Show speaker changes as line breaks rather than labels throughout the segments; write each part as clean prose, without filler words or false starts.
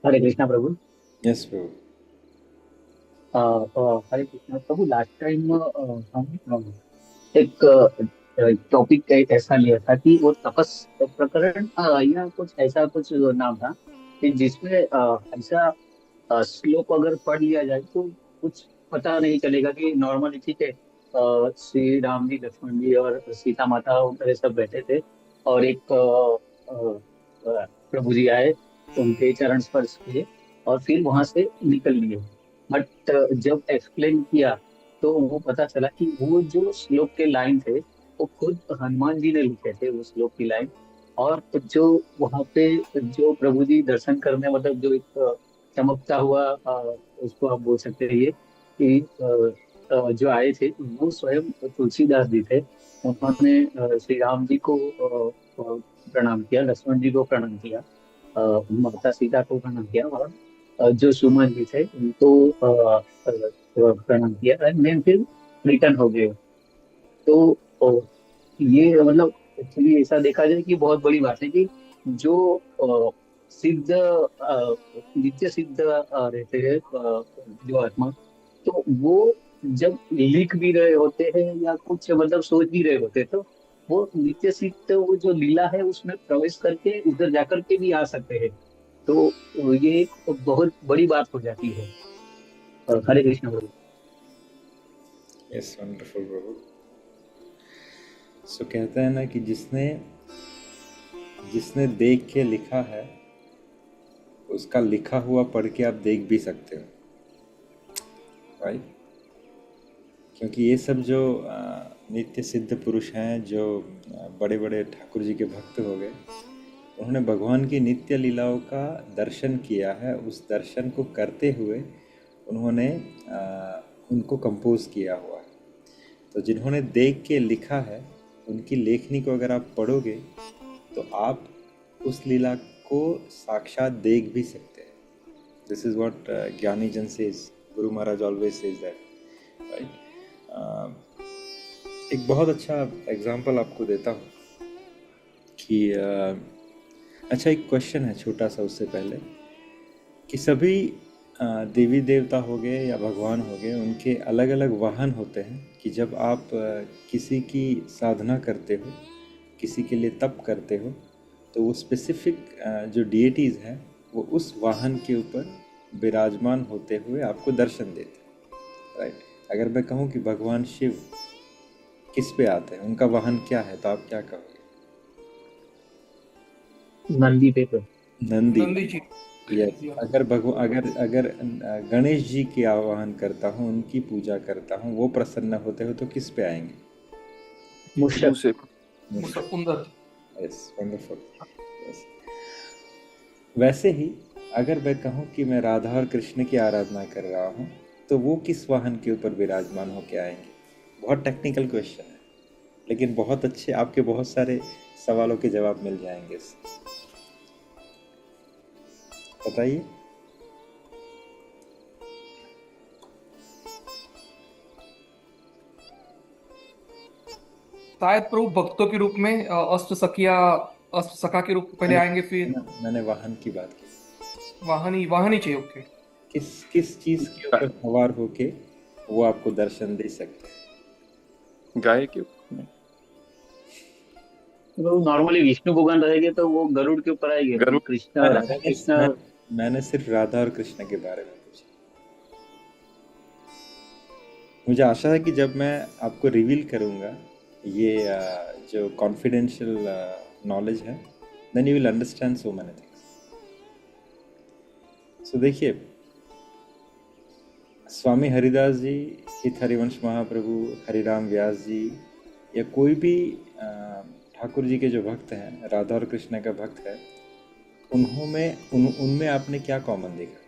हरे कृष्णा प्रभु।
Yes प्रभु।
हरे कृष्णा प्रभु, last time हम एक topic ऐसा लिया था कि वो तपस प्रकरण या कुछ ऐसा कुछ नाम था कि जिसमें ऐसा श्लोक अगर पढ़ लिया जाए तो कुछ पता नहीं चलेगा कि नॉर्मली ठीक है। श्री राम जी, लक्ष्मण जी और सीता माता वगैरह सब बैठे थे और एक प्रभु जी आए, उनके चरण स्पर्श किए और फिर वहां से निकल लिए। बट जब एक्सप्लेन किया तो वो पता चला कि वो जो श्लोक के लाइन थे वो खुद हनुमान जी ने लिखे थे, वो श्लोक की लाइन। और जो वहां पे जो प्रभु जी दर्शन करने, मतलब जो एक चमकता हुआ उसको आप बोल सकते हैं ये कि जो आए थे वो स्वयं तुलसीदास जी थे। उन्होंने श्री राम जी को प्रणाम किया, लक्ष्मण जी को प्रणाम किया, माता सीता को प्रणाम किया और जो सुमन जी थे उनको प्रणाम किया एंड देन फिर रिटर्न हो गए। तो ये मतलब एक्चुअली ऐसा देखा जाए कि बहुत बड़ी बात है कि जो सिद्ध नित्य सिद्ध रहते हैं जो आत्मा, तो वो जब लिख भी रहे होते हैं या कुछ मतलब सोच भी रहे होते हैं तो वो नित्य सिद्ध वो जो लीला है उसमें प्रवेश करके उधर जाकर के भी आ सकते हैं। तो ये एक बहुत बड़ी बात हो जाती है। हरे कृष्ण प्रभु।
यस वंडरफुल प्रभु। सो कहते हैं ना कि जिसने जिसने देख के लिखा है उसका लिखा हुआ पढ़ के आप देख भी सकते हो, राइट। क्योंकि ये सब जो नित्य सिद्ध पुरुष हैं, जो बड़े बड़े ठाकुर जी के भक्त हो गए, उन्होंने भगवान की नित्य लीलाओं का दर्शन किया है। उस दर्शन को करते हुए उन्होंने उनको कंपोज किया हुआ है। तो जिन्होंने देख के लिखा है उनकी लेखनी को अगर आप पढ़ोगे तो आप उस लीला को साक्षात देख भी सकते हैं। दिस इज व्हाट ज्ञानी जन says, Guru Maharaj always says that, right. एक बहुत अच्छा एग्जांपल आपको देता हूँ कि अच्छा, एक क्वेश्चन है छोटा सा उससे पहले कि सभी देवी देवता हो गए या भगवान हो गए, उनके अलग अलग वाहन होते हैं कि जब आप किसी की साधना करते हो, किसी के लिए तप करते हो, तो वो स्पेसिफिक जो डिएटीज़ हैं वो उस वाहन के ऊपर विराजमान होते हुए आपको दर्शन देते हैं, राइट। अगर मैं कहूँ कि भगवान शिव किस पे आते हैं, उनका वाहन क्या है, तो आप क्या कहोगे?
नंदी पे प्रभु।
नंदी
नंदी जी।
पे। यस। अगर अगर अगर गणेश जी की आवाहन करता हूँ, उनकी पूजा करता हूँ, वो प्रसन्न होते हो तो किस पे आएंगे?
मूषक।
मूसे मुसकुंदर।
Yes, wonderful. यस। वैसे ही अगर मैं कहूँ कि मैं राधा और कृष्ण की आराधना कर रहा हूँ तो वो किस वाहन के ऊपर विराजमान होके आएंगे? बहुत टेक्निकल क्वेश्चन है, लेकिन बहुत अच्छे, आपके बहुत सारे सवालों के जवाब मिल जाएंगे इससे। बताइए।
शायद प्रभु भक्तों के रूप में अष्ट सखिया, अष्ट सखा के रूप में पहले
मैंने
आएंगे, फिर
मैंने वाहन की बात की।
वाहन ही चाहिए। ओके।
किस किस चीज के ऊपर सवार होके वो आपको दर्शन दे सकते हैं?
गाय के
तो नॉर्मली विष्णु भगवान रहेंगे तो वो गरुड़ के ऊपर आएंगे,
गरुड़।
कृष्ण
मैंने
राधा
मैंने
कृष्ण।
मैं, मैंने सिर्फ राधा और कृष्ण के बारे में पूछा। मुझे आशा है कि जब मैं आपको रिवील करूंगा ये जो कॉन्फिडेंशियल नॉलेज है, then you will understand so many things. So देखिए, स्वामी हरिदास जी, हित हरिवंश महाप्रभु, हरिराम व्यास जी, या कोई भी ठाकुर जी के जो भक्त हैं, राधा और कृष्ण का भक्त है, उनमें आपने क्या कॉमन देखा?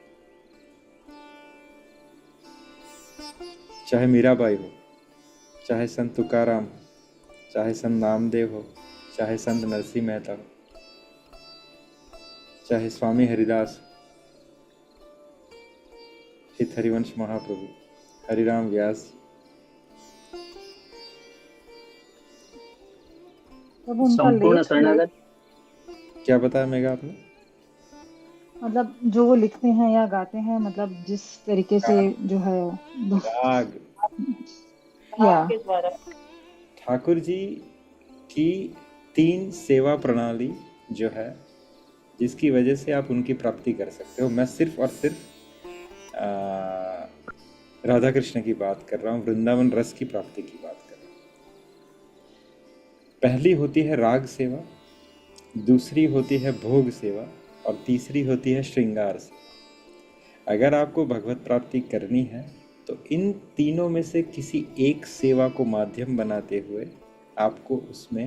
चाहे मीराबाई हो, चाहे संत तुकाराम हो, चाहे संत नामदेव हो, चाहे संत नरसिंह मेहता हो, चाहे स्वामी हरिदास, हित हरिवंश महाप्रभु, हरिराम व्यास।
अब उनका
संपूर्ण
लेख
शरणागत।
क्या बताया मेगा आपने?
मतलब जो वो लिखते हैं या गाते हैं, मतलब जिस तरीके से
राग,
जो है
राग।
या
ठाकुर जी की 3 सेवा प्रणाली जो है, जिसकी वजह से आप उनकी प्राप्ति कर सकते हो। मैं सिर्फ और सिर्फ राधा कृष्ण की बात कर रहा हूँ, वृंदावन रस की प्राप्ति की बात कर रहा हूँ। पहली होती है राग सेवा, दूसरी होती है भोग सेवा, और तीसरी होती है श्रृंगार सेवा। अगर आपको भगवत प्राप्ति करनी है तो इन तीनों में से किसी एक सेवा को माध्यम बनाते हुए आपको उसमें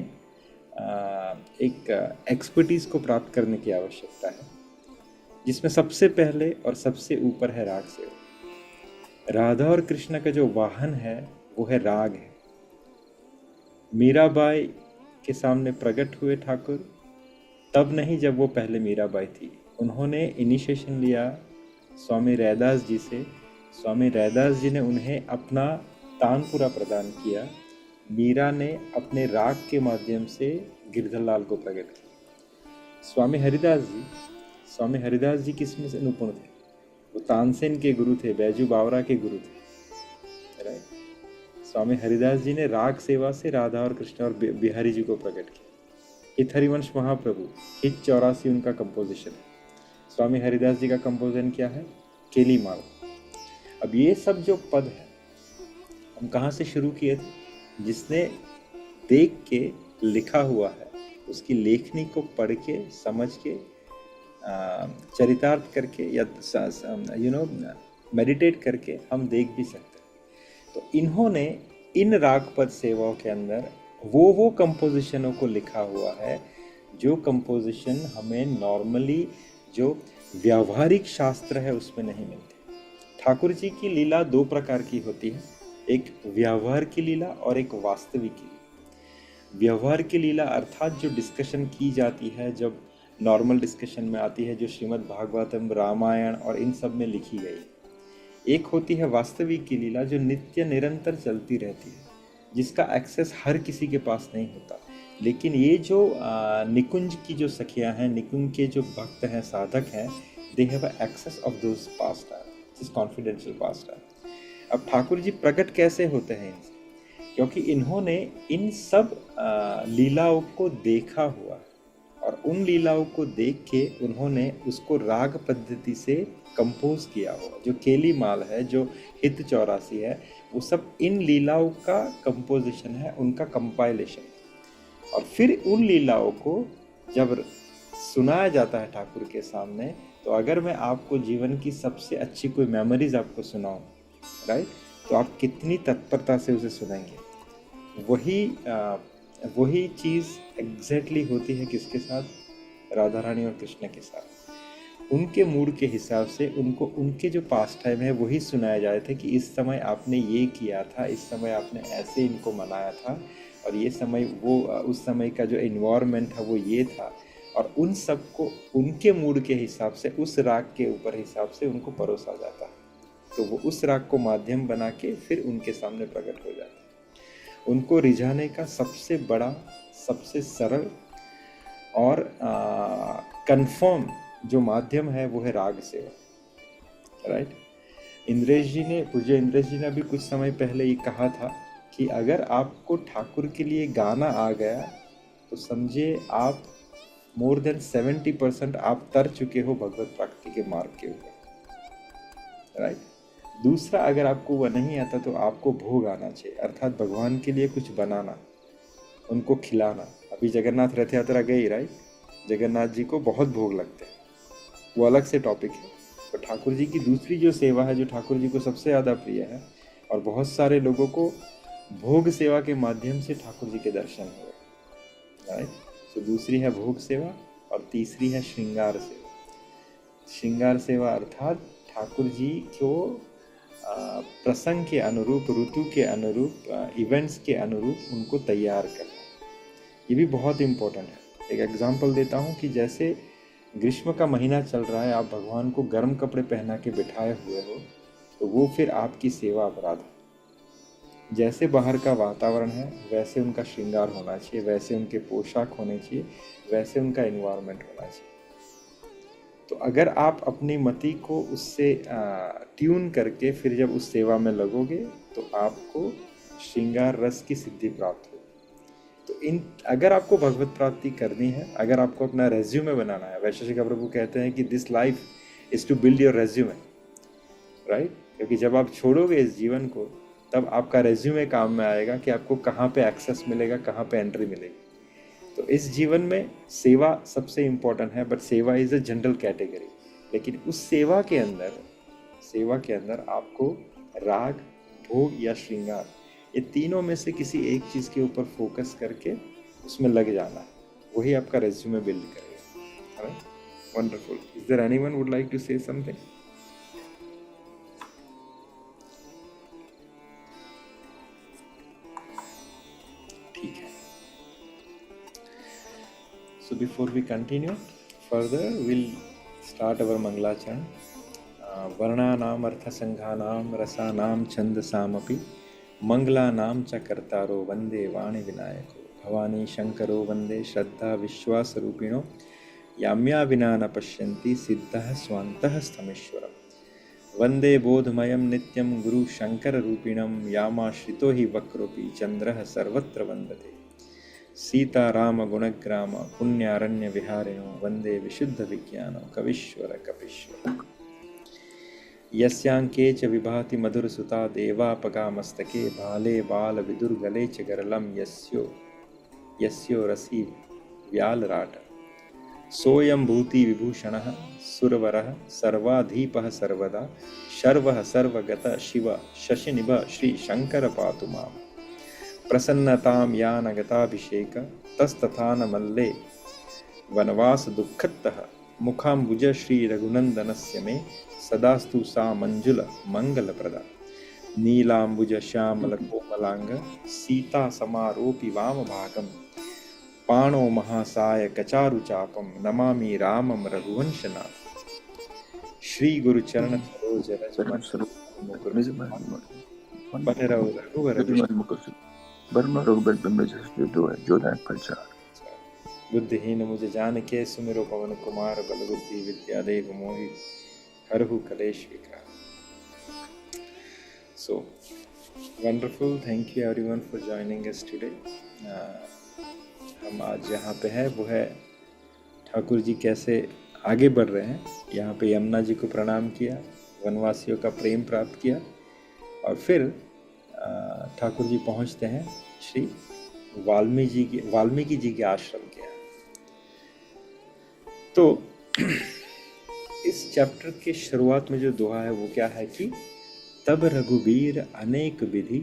एक एक्सपर्टीज को प्राप्त करने की आवश्यकता है, जिसमें सबसे पहले और सबसे ऊपर है राग सेवा। राधा और कृष्ण का जो वाहन है वो है राग है। मीराबाई के सामने प्रकट हुए ठाकुर तब नहीं जब वो पहले मीराबाई थी। उन्होंने इनिशिएशन लिया स्वामी रैदास जी से। स्वामी रैदास जी ने उन्हें अपना तानपुरा प्रदान किया। मीरा ने अपने राग के माध्यम से गिरधरलाल को प्रकट किया। स्वामी हरिदास जी किसमें से निपुण थे? वो तानसेन के गुरु थे, बैजू बावरा के गुरु थे, राइट। स्वामी हरिदास जी ने राग सेवा से राधा और कृष्ण और बिहारी जी को प्रकट किया। हित हरिवंश महाप्रभु, हित 84 उनका कंपोजिशन है। स्वामी हरिदास जी का कंपोजिशन क्या है? केली माल। अब ये सब जो पद है हम कहाँ से शुरू किए थे? जिसने देख के लिखा हुआ है उसकी लेखनी को पढ़ के समझ के चरितार्थ करके या मेडिटेट करके हम देख भी सकते हैं। तो इन्होंने इन राग पद सेवाओं के अंदर वो कंपोजिशनों को लिखा हुआ है जो कंपोजिशन हमें नॉर्मली जो व्यावहारिक शास्त्र है उसमें नहीं मिलते। ठाकुर जी की लीला 2 प्रकार की होती है, एक व्यवहार की लीला और एक वास्तविक की लीला। व्यवहार की लीला अर्थात जो डिस्कशन की जाती है, जब नॉर्मल डिस्कशन में आती है, जो श्रीमद् भागवतम, रामायण और इन सब में लिखी गई। एक होती है वास्तविक की लीला जो नित्य निरंतर चलती रहती है, जिसका एक्सेस हर किसी के पास नहीं होता। लेकिन ये जो निकुंज की जो सखियां हैं, निकुंज के जो भक्त हैं, साधक हैं, they have access of those past time, is confidential past time. अब ठाकुर जी प्रकट कैसे होते हैं इनसे? क्योंकि इन्होंने इन सब लीलाओं को देखा हुआ और उन लीलाओं को देख के उन्होंने उसको राग पद्धति से कंपोज किया हुआ। जो केली माल है, जो हित 84 है, वो सब इन लीलाओं का कंपोजिशन है, उनका कंपाइलेशन। और फिर उन लीलाओं को जब सुनाया जाता है ठाकुर के सामने, तो अगर मैं आपको जीवन की सबसे अच्छी कोई मेमोरीज आपको सुनाऊं, राइट, तो आप कितनी तत्परता से उसे सुनेंगे। वही चीज़ एग्जैक्टली होती है किसके साथ? राधा रानी और कृष्ण के साथ। उनके मूड के हिसाब से उनको उनके जो पास्ट टाइम है वही सुनाया जाए थे कि इस समय आपने ये किया था, इस समय आपने ऐसे इनको मनाया था, और ये समय वो उस समय का जो इन्वायरमेंट था वो ये था। और उन सबको उनके मूड के हिसाब से, उस राग के ऊपर हिसाब से उनको परोसा जाता है। तो वो उस राग को माध्यम बना के फिर उनके सामने प्रकट हो जाता है। उनको रिझाने का सबसे बड़ा, सबसे सरल और कंफर्म जो माध्यम है वो है राग सेवा, राइट। पूज्य इंद्रेश जी ने अभी कुछ समय पहले ये कहा था कि अगर आपको ठाकुर के लिए गाना आ गया तो समझिए आप मोर देन 70% आप तर चुके हो भगवत प्राप्ति के मार्ग के ऊपर, राइट। दूसरा, अगर आपको वह नहीं आता तो आपको भोग आना चाहिए, अर्थात भगवान के लिए कुछ बनाना, उनको खिलाना। अभी जगन्नाथ रथ यात्रा गई, राइट, जगन्नाथ जी को बहुत भोग लगते हैं, वो अलग से टॉपिक है। तो ठाकुर जी की दूसरी जो सेवा है, जो ठाकुर जी को सबसे ज़्यादा प्रिय है, और बहुत सारे लोगों को भोग सेवा के माध्यम से ठाकुर जी के दर्शन हुए, राइट। तो दूसरी है भोग सेवा और तीसरी है श्रृंगार सेवा। श्रृंगार सेवा अर्थात ठाकुर जी को प्रसंग के अनुरूप, ऋतु के अनुरूप, इवेंट्स के अनुरूप उनको तैयार करना। ये भी बहुत इम्पोर्टेंट है। एक एग्जांपल देता हूँ कि जैसे ग्रीष्म का महीना चल रहा है, आप भगवान को गर्म कपड़े पहना के बिठाए हुए हो, तो वो फिर आपकी सेवा अपराध है। जैसे बाहर का वातावरण है वैसे उनका श्रृंगार होना चाहिए, वैसे उनके पोशाक होने चाहिए, वैसे उनका एनवायरनमेंट होना चाहिए। तो अगर आप अपनी मति को उससे ट्यून करके फिर जब उस सेवा में लगोगे तो आपको श्रृंगार रस की सिद्धि प्राप्त हो। तो अगर आपको भगवत प्राप्ति करनी है, अगर आपको अपना रेज्यूमे बनाना है, वैशेषिक प्रभु कहते हैं कि this life is to build your resume, right? क्योंकि जब आप छोड़ोगे इस जीवन को तब आपका रेज्यूमे काम में आएगा कि आपको कहाँ पे एक्सेस मिलेगा, कहाँ पे एंट्री मिलेगी। तो इस जीवन में सेवा सबसे इम्पोर्टेंट है, बट सेवा इज अ जनरल कैटेगरी। लेकिन उस सेवा के अंदर आपको राग, भोग या श्रृंगार, ये तीनों में से किसी एक चीज के ऊपर फोकस करके उसमें लग जाना है, वही आपका रेज्यूमे बिल्ड करेगा। Wonderful. Is there anyone would like to say something? ठीक है। So before we continue further, we'll start our Mangalacharan. Varnanam arthasanghanam rasanam chandasamapि Mangalanam cha kartaro vande vani vinayako Bhavani shankaro vande shraddha vishwasarupino Yamya vinana pashyanti siddhah swantah stameshwaram Vande bodhmayam nityam guru shankara rupinam Yama shrito hi vakropi chandrah sarvatra vandate Sita Ram गुणग्राम पुण्यारण्य विहारिणो वंदे विशुद्ध विज्ञानो कवीश्वर कपीश्वर यस्यांके च विभाति मधुर सुता देवापगा मस्तके भाले बाल विदुर्गले च गरलम यस्यो रसी व्यालराट सोयं भूति विभूषणः सुरवरः सर्वाधीपः सर्वदा शर्वः सर्वगत शिव शशिनिभ श्री शंकर पातु माम् प्रसन्नतां यानगताभिषेक तस्तथान मल्ले वनवास दुःखतः मुखाम्बुज श्री रघुनंदनस्य मे सदास्तु सा मंजुल मंगलप्रदा नीलाम्बुज श्यामल कोमलांग सीता समारोपि वाम भागम पाणो महासाय कचारु चापम नमामि रामम रघुवंशनाथ श्री गुरु चरण सरोज रज पठरव रघुवर बुद्धिहीन मुझे जान के सुमिरो पवन कुमार बल बुद्धि विद्या देव मोहि हरहु कलेश विकार। So wonderful, thank you everyone for joining us today. हम आज यहाँ पे है वो है ठाकुर जी कैसे आगे बढ़ रहे हैं। यहाँ पे यमुना जी को प्रणाम किया, वनवासियों का प्रेम प्राप्त किया और फिर ठाकुर जी पहुँचते हैं श्री वाल्मीकि जी के आश्रम के यहाँ। तो इस चैप्टर के शुरुआत में जो दोहा है वो क्या है कि तब रघुबीर अनेक विधि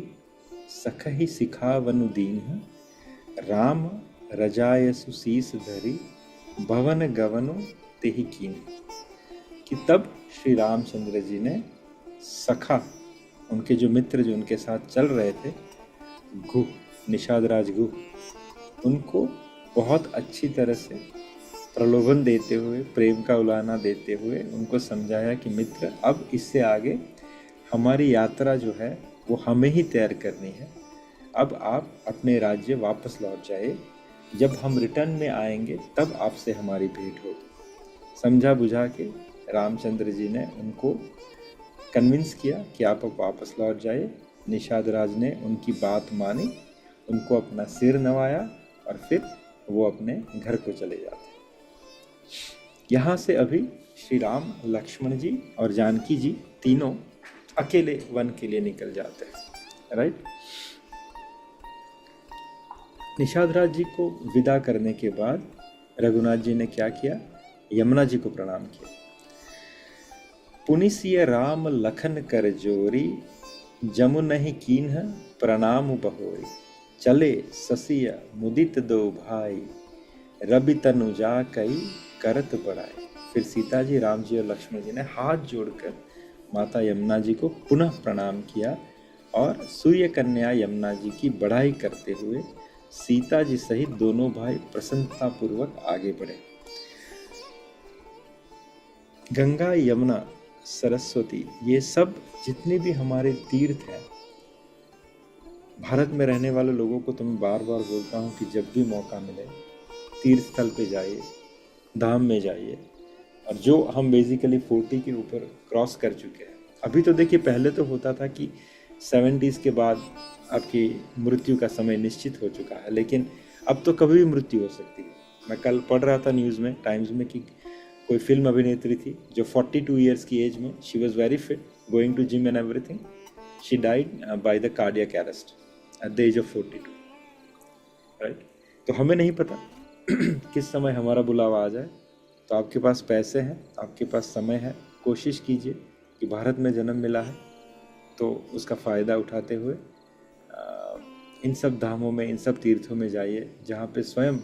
सखहि सिखावनु दीन राम रजायसु शीस धरी भवन गवनु तेहि कीन। कि तब श्री रामचंद्र जी ने सखा, उनके जो मित्र जो उनके साथ चल रहे थे, घु निषादराज घु, उनको बहुत अच्छी तरह से प्रलोभन देते हुए, प्रेम का उलाहना देते हुए उनको समझाया कि मित्र अब इससे आगे हमारी यात्रा जो है वो हमें ही तैयार करनी है। अब आप अपने राज्य वापस लौट जाए, जब हम रिटर्न में आएंगे तब आपसे हमारी भेंट होगी। समझा बुझा के रामचंद्र जी ने उनको कन्विंस किया कि आप अब वापस लौट जाइए। निषाद राज ने उनकी बात मानी, उनको अपना सिर नवाया और फिर वो अपने घर को चले जाते। यहाँ से अभी श्री राम, लक्ष्मण जी और जानकी जी तीनों अकेले वन के लिए निकल जाते हैं, राइट। निषाद राज जी को विदा करने के बाद रघुनाथ जी ने क्या किया, यमुना जी को प्रणाम किया। पुनिसिय राम लखन कर जोरी जमुनहि कीन्ह प्रणाम बहोरी चले ससिया मुदित दो भाई रवि तनु जा कई करत बढ़ाई। फिर सीता जी, राम जी और लक्ष्मण जी ने हाथ जोड़कर माता यमुना जी को पुनः प्रणाम किया और सूर्य कन्या यमुना जी की बढ़ाई करते हुए सीता जी सहित दोनों भाई प्रसन्नता पूर्वक आगे बढ़े। गंगा, यमुना, सरस्वती, ये सब जितने भी हमारे तीर्थ हैं, भारत में रहने वाले लोगों को तो मैं बार बार बोलता हूँ कि जब भी मौका मिले तीर्थ स्थल पे जाइए, धाम में जाइए और जो हम बेसिकली 40 के ऊपर क्रॉस कर चुके हैं। अभी तो देखिए, पहले तो होता था कि 70s के बाद आपकी मृत्यु का समय निश्चित हो चुका है, लेकिन अब तो कभी भी मृत्यु हो सकती है। मैं कल पढ़ रहा था न्यूज़ में, टाइम्स में, कि कोई फिल्म अभिनेत्री थी जो 42 ईयर्स की एज में, she was very fit, going to gym and everything, she died by the cardiac arrest at the age of 42, right. तो हमें नहीं पता किस समय हमारा बुलावा आ जाए। तो आपके पास पैसे हैं, आपके पास समय है, कोशिश कीजिए कि भारत में जन्म मिला है तो उसका फ़ायदा उठाते हुए इन सब धामों में, इन सब तीर्थों में जाइए जहाँ पे स्वयं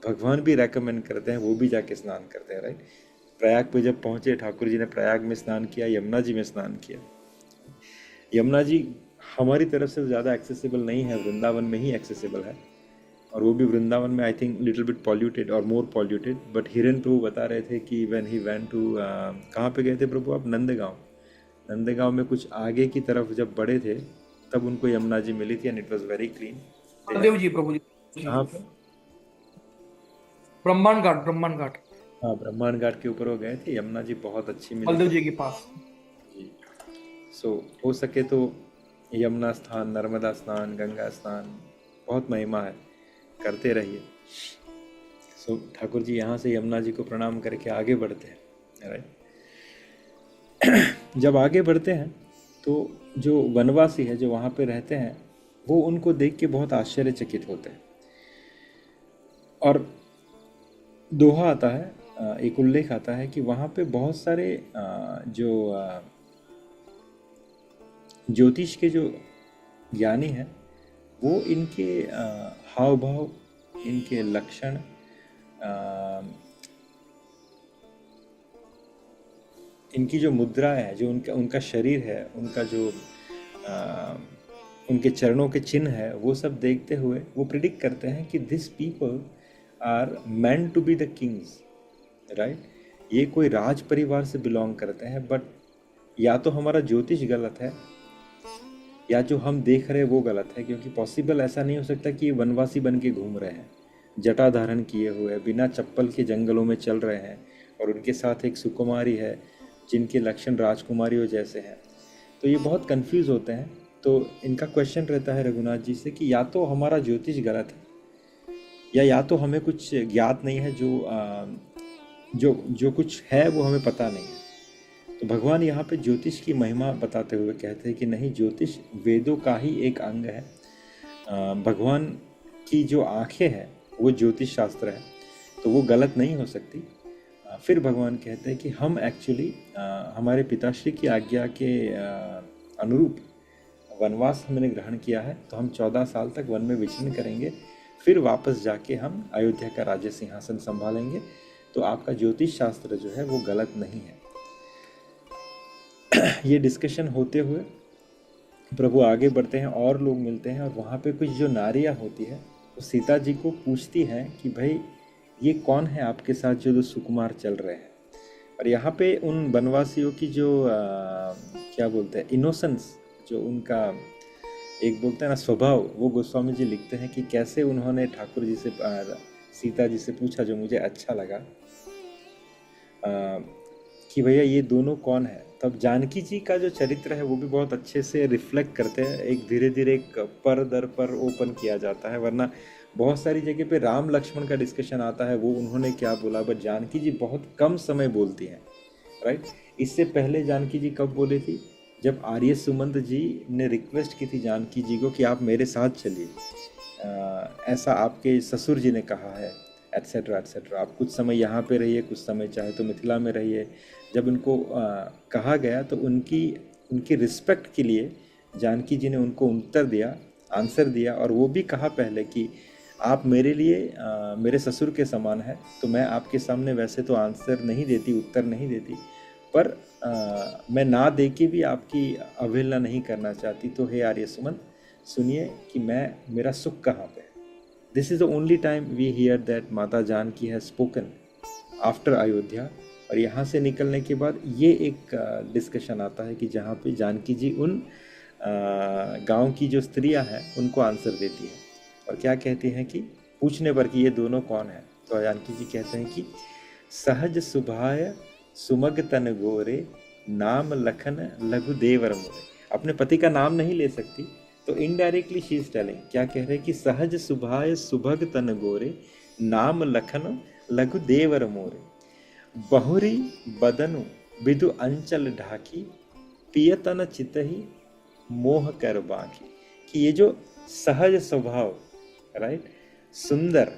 भगवान भी रेकमेंड करते हैं, वो भी जाके स्नान करते हैं, राइट। प्रयाग पे जब पहुँचे, ठाकुर जी ने प्रयाग में स्नान किया, यमुना जी में स्नान किया। यमुना जी हमारी तरफ से ज़्यादा एक्सेसिबल नहीं है, वृंदावन में ही एक्सेसिबल है, और वो भी वृंदावन में I think little bit polluted और मोर पॉल्यूटेड। बट हिरेन प्रभु बता रहे थे कि व्हेन ही वेंट टू, कहाँ पे गए थे प्रभु आप? नंदगांव। नंदगांव में कुछ आगे की तरफ जब बढ़े थे तब उनको यमुना जी मिली थी, and it was very clean.
Baldev ji Prabhu ji.
कहाँ पे?
ब्रह्मांड घाट, ब्रह्मांड घाट।
हाँ, ब्रह्मांड घाट के ऊपर वो गए थे, यमुना जी बहुत अच्छी मिली
बलदेव
थी
जी के पास।
जी। सो हो सके तो यमुना स्नान, नर्मदा स्नान, गंगा स्नान, बहुत महिमा है, करते रहिए। सो ठाकुर जी यहाँ से यमुना जी को प्रणाम करके आगे बढ़ते हैं, राइट। जब आगे बढ़ते हैं तो जो वनवासी है, जो वहाँ पे रहते हैं, वो उनको देख के बहुत आश्चर्यचकित होते हैं। और दोहा आता है, एक उल्लेख आता है कि वहाँ पे बहुत सारे जो ज्योतिष के जो ज्ञानी हैं, वो इनके हाव भाव, इनके लक्षण, इनकी जो मुद्रा है, जो उनका उनका शरीर है, उनका जो उनके चरणों के चिन्ह है, वो सब देखते हुए वो प्रिडिक्ट करते हैं कि this people are meant to be the kings, right. ये कोई राज परिवार से बिलोंग करते हैं। बट या तो हमारा ज्योतिष गलत है, या जो हम देख रहे हैं वो गलत है, क्योंकि पॉसिबल ऐसा नहीं हो सकता कि ये वनवासी बन के घूम रहे हैं, जटा धारण किए हुए, बिना चप्पल के जंगलों में चल रहे हैं, और उनके साथ एक सुकुमारी है जिनके लक्षण राजकुमारियों जैसे हैं। तो ये बहुत कंफ्यूज होते हैं। तो इनका क्वेश्चन रहता है रघुनाथ जी से कि या तो हमारा ज्योतिष गलत है, या तो हमें कुछ ज्ञात नहीं है, जो कुछ है वो हमें पता नहीं है। तो भगवान यहाँ पे ज्योतिष की महिमा बताते हुए कहते हैं कि नहीं, ज्योतिष वेदों का ही एक अंग है। भगवान की जो आंखें हैं वो ज्योतिष शास्त्र है, तो वो गलत नहीं हो सकती। फिर भगवान कहते हैं कि हम एक्चुअली हमारे पिताश्री की आज्ञा के अनुरूप वनवास हमने ग्रहण किया है, तो हम 14 साल तक वन में विचरण करेंगे, फिर वापस जाके हम अयोध्या का राज्य सिंहासन संभालेंगे। तो आपका ज्योतिष शास्त्र जो है वो गलत नहीं है। ये डिस्कशन होते हुए प्रभु आगे बढ़ते हैं, और लोग मिलते हैं, और वहाँ पे कुछ जो नारियाँ होती है वो सीता जी को पूछती हैं कि भाई ये कौन है आपके साथ जो दो सुकुमार चल रहे हैं। और यहाँ पे उन वनवासियों की जो क्या बोलते हैं, इनोसेंस, जो उनका एक बोलते हैं ना स्वभाव, वो गोस्वामी जी लिखते हैं कि कैसे उन्होंने ठाकुर जी से, सीता जी से पूछा, जो मुझे अच्छा लगा, कि भैया ये दोनों कौन है। तब जानकी जी का जो चरित्र है वो भी बहुत अच्छे से रिफ्लेक्ट करते हैं। एक धीरे धीरे एक पर दर पर ओपन किया जाता है, वरना बहुत सारी जगह पे राम लक्ष्मण का डिस्कशन आता है, वो उन्होंने क्या बोला, बट जानकी जी बहुत कम समय बोलती हैं, राइट। इससे पहले जानकी जी कब बोली थी? जब आर्य सुमंत जी ने रिक्वेस्ट की थी जानकी जी को कि आप मेरे साथ चलिए, ऐसा आपके ससुर जी ने कहा है, एट्सेट्रा एट्सेट्रा, आप कुछ समय यहाँ पे रहिए, कुछ समय चाहे तो मिथिला में रहिए। जब उनको कहा गया तो उनकी रिस्पेक्ट के लिए जानकी जी ने उनको उत्तर दिया, आंसर दिया, और वो भी कहा पहले कि आप मेरे लिए मेरे ससुर के समान है, तो मैं आपके सामने वैसे तो आंसर नहीं देती, उत्तर नहीं देती, पर मैं ना दे के भी आपकी अवहेलना नहीं करना चाहती। तो हे आर्य सुमंत, सुनिए कि मेरा सुख कहाँ पे है। This is the only time we hear that Mata Janaki has spoken after Ayodhya. और यहाँ से निकलने के बाद ये एक डिस्कशन आता है कि जहाँ पे जानकी जी उन गांव की जो स्त्रियां हैं उनको आंसर देती है, और क्या कहती हैं कि पूछने पर कि ये दोनों कौन है, तो जानकी जी कहते हैं कि सहज सुभाय सुमग तन गोरे, नाम लखन लघु देवर मोरे। अपने पति का नाम नहीं ले सकती, तो इनडायरेक्टली शी इज टेलिंग, क्या कह रहे हैं कि सहज सुभाय सुभग तन गोरे, नाम लखन लघु देवर मोरे। बहुरी बदनु बिदु अंचल ढाकी, पियतन चितहि मोह कर बाकी। कि ये जो सहज स्वभाव, राइट, सुंदर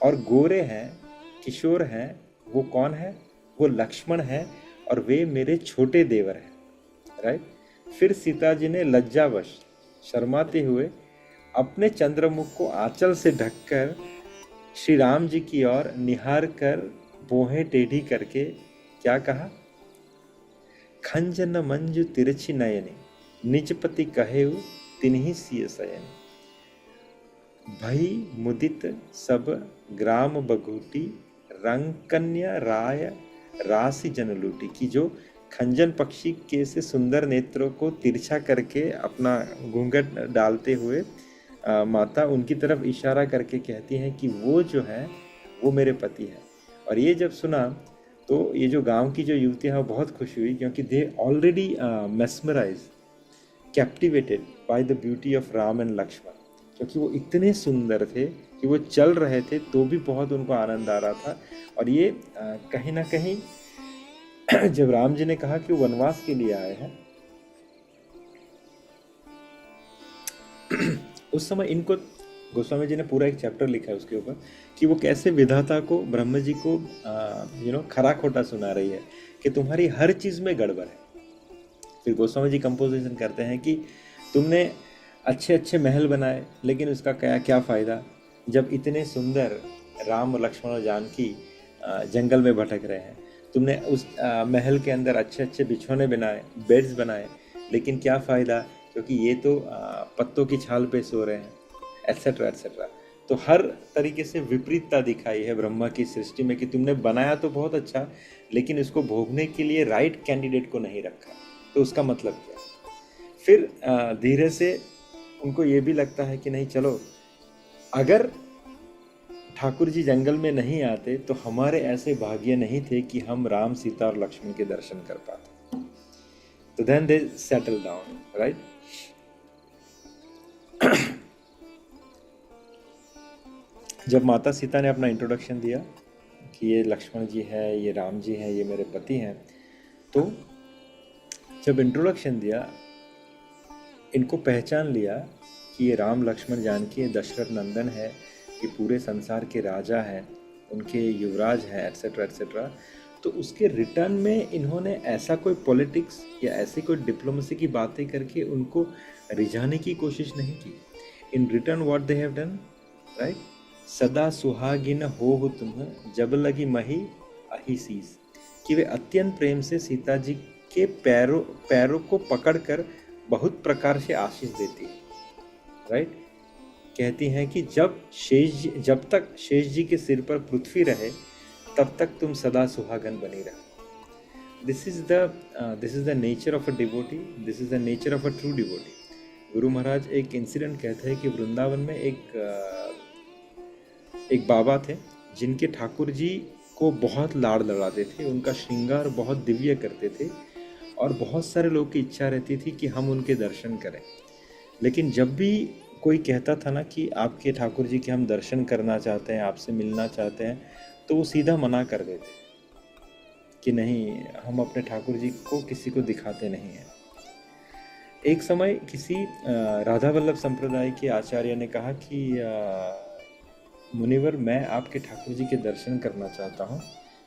और गोरे हैं, किशोर हैं, वो कौन है? वो लक्ष्मण है और वे मेरे छोटे देवर हैं, राइट। फिर सीता जी ने लज्जावश शर्माते हुए अपने चंद्रमुख को आंचल से ढककर श्री राम जी की ओर निहार कर भौहें टेढ़ी करके क्या कहा? खंजन मंजु तिरछी नयनी, निजपति कहेउ तिन्हि सिय सयनी। भई मुदित सब ग्राम बघूटी, रंग कन्या राय राशि जन लूटी। की जो खंजन पक्षी के से सुंदर नेत्रों को तिरछा करके अपना घूंघट डालते हुए माता उनकी तरफ इशारा करके कहती हैं कि वो जो है वो मेरे पति है। और ये जब सुना तो ये जो गांव की जो युवतियां हैं बहुत खुश हुई, क्योंकि they already mesmerize, captivated by the beauty of Ram and Lakshman. क्योंकि वो इतने सुंदर थे कि वो चल रहे थे तो भी बहुत उनको आनंद आ रहा था। और ये कहीं ना कहीं जब राम जी ने कहा कि वो वनवास के लिए आए हैं, उस समय इनको गोस्वामी जी ने पूरा एक चैप्टर लिखा है उसके ऊपर कि वो कैसे विधाता को, ब्रह्म जी को खरा खोटा सुना रही है कि तुम्हारी हर चीज में गड़बड़ है। फिर गोस्वामी जी कंपोजिशन करते हैं कि तुमने अच्छे अच्छे महल बनाए, लेकिन उसका क्या फायदा जब इतने सुंदर राम लक्ष्मण और जानकी जंगल में भटक रहे हैं। तुमने उस महल के अंदर अच्छे अच्छे बिछौने बनाए, बेड्स बनाए, लेकिन क्या फ़ायदा, क्योंकि ये तो पत्तों की छाल पे सो रहे हैं, एट्सेट्रा एट्सेट्रा। तो हर तरीके से विपरीतता दिखाई है ब्रह्मा की सृष्टि में कि तुमने बनाया तो बहुत अच्छा, लेकिन इसको भोगने के लिए राइट कैंडिडेट को नहीं रखा। तो उसका मतलब क्या? फिर धीरे से उनको ये भी लगता है कि नहीं, चलो अगर ठाकुर जी जंगल में नहीं आते तो हमारे ऐसे भाग्य नहीं थे कि हम राम, सीता और लक्ष्मण के दर्शन कर पाते। तो then they settle down, right. जब माता सीता ने अपना इंट्रोडक्शन दिया कि ये लक्ष्मण जी है, ये राम जी हैं, ये मेरे पति हैं, तो जब इंट्रोडक्शन दिया, इनको पहचान लिया कि ये राम लक्ष्मण जानकी दशरथ नंदन है, ये पूरे संसार के राजा हैं, उनके युवराज हैं, एट्सेट्रा एट्सेट्रा। तो उसके रिटर्न में इन्होंने ऐसा कोई पॉलिटिक्स या ऐसी कोई डिप्लोमेसी की बातें करके उनको रिझाने की कोशिश नहीं की। In return what they have done, right, सदा सुहागिन हो तुम जब लगी मही अही सीस। कि वे अत्यंत प्रेम से सीता जी के पैरों को पकड़कर बहुत प्रकार से आशीष देती है, राइट। कहती हैं कि जब तक शेष जी के सिर पर पृथ्वी रहे तब तक तुम सदा सुहागन बनी रहो। This is the nature of a devotee, this is the nature of a true devotee. Guru Maharaj एक इंसिडेंट कहते हैं कि वृंदावन में एक बाबा थे जिनके ठाकुर जी को बहुत लाड़ लड़ाते थे, उनका श्रृंगार बहुत दिव्य करते थे और बहुत सारे लोग की इच्छा रहती थी कि हम उनके दर्शन करें। लेकिन जब भी कोई कहता था ना कि आपके ठाकुर जी के हम दर्शन करना चाहते हैं, आपसे मिलना चाहते हैं, तो वो सीधा मना कर देते कि नहीं, हम अपने ठाकुर जी को किसी को दिखाते नहीं हैं। एक समय किसी राधा वल्लभ संप्रदाय के आचार्य ने कहा कि मुनिवर, मैं आपके ठाकुर जी के दर्शन करना चाहता हूँ।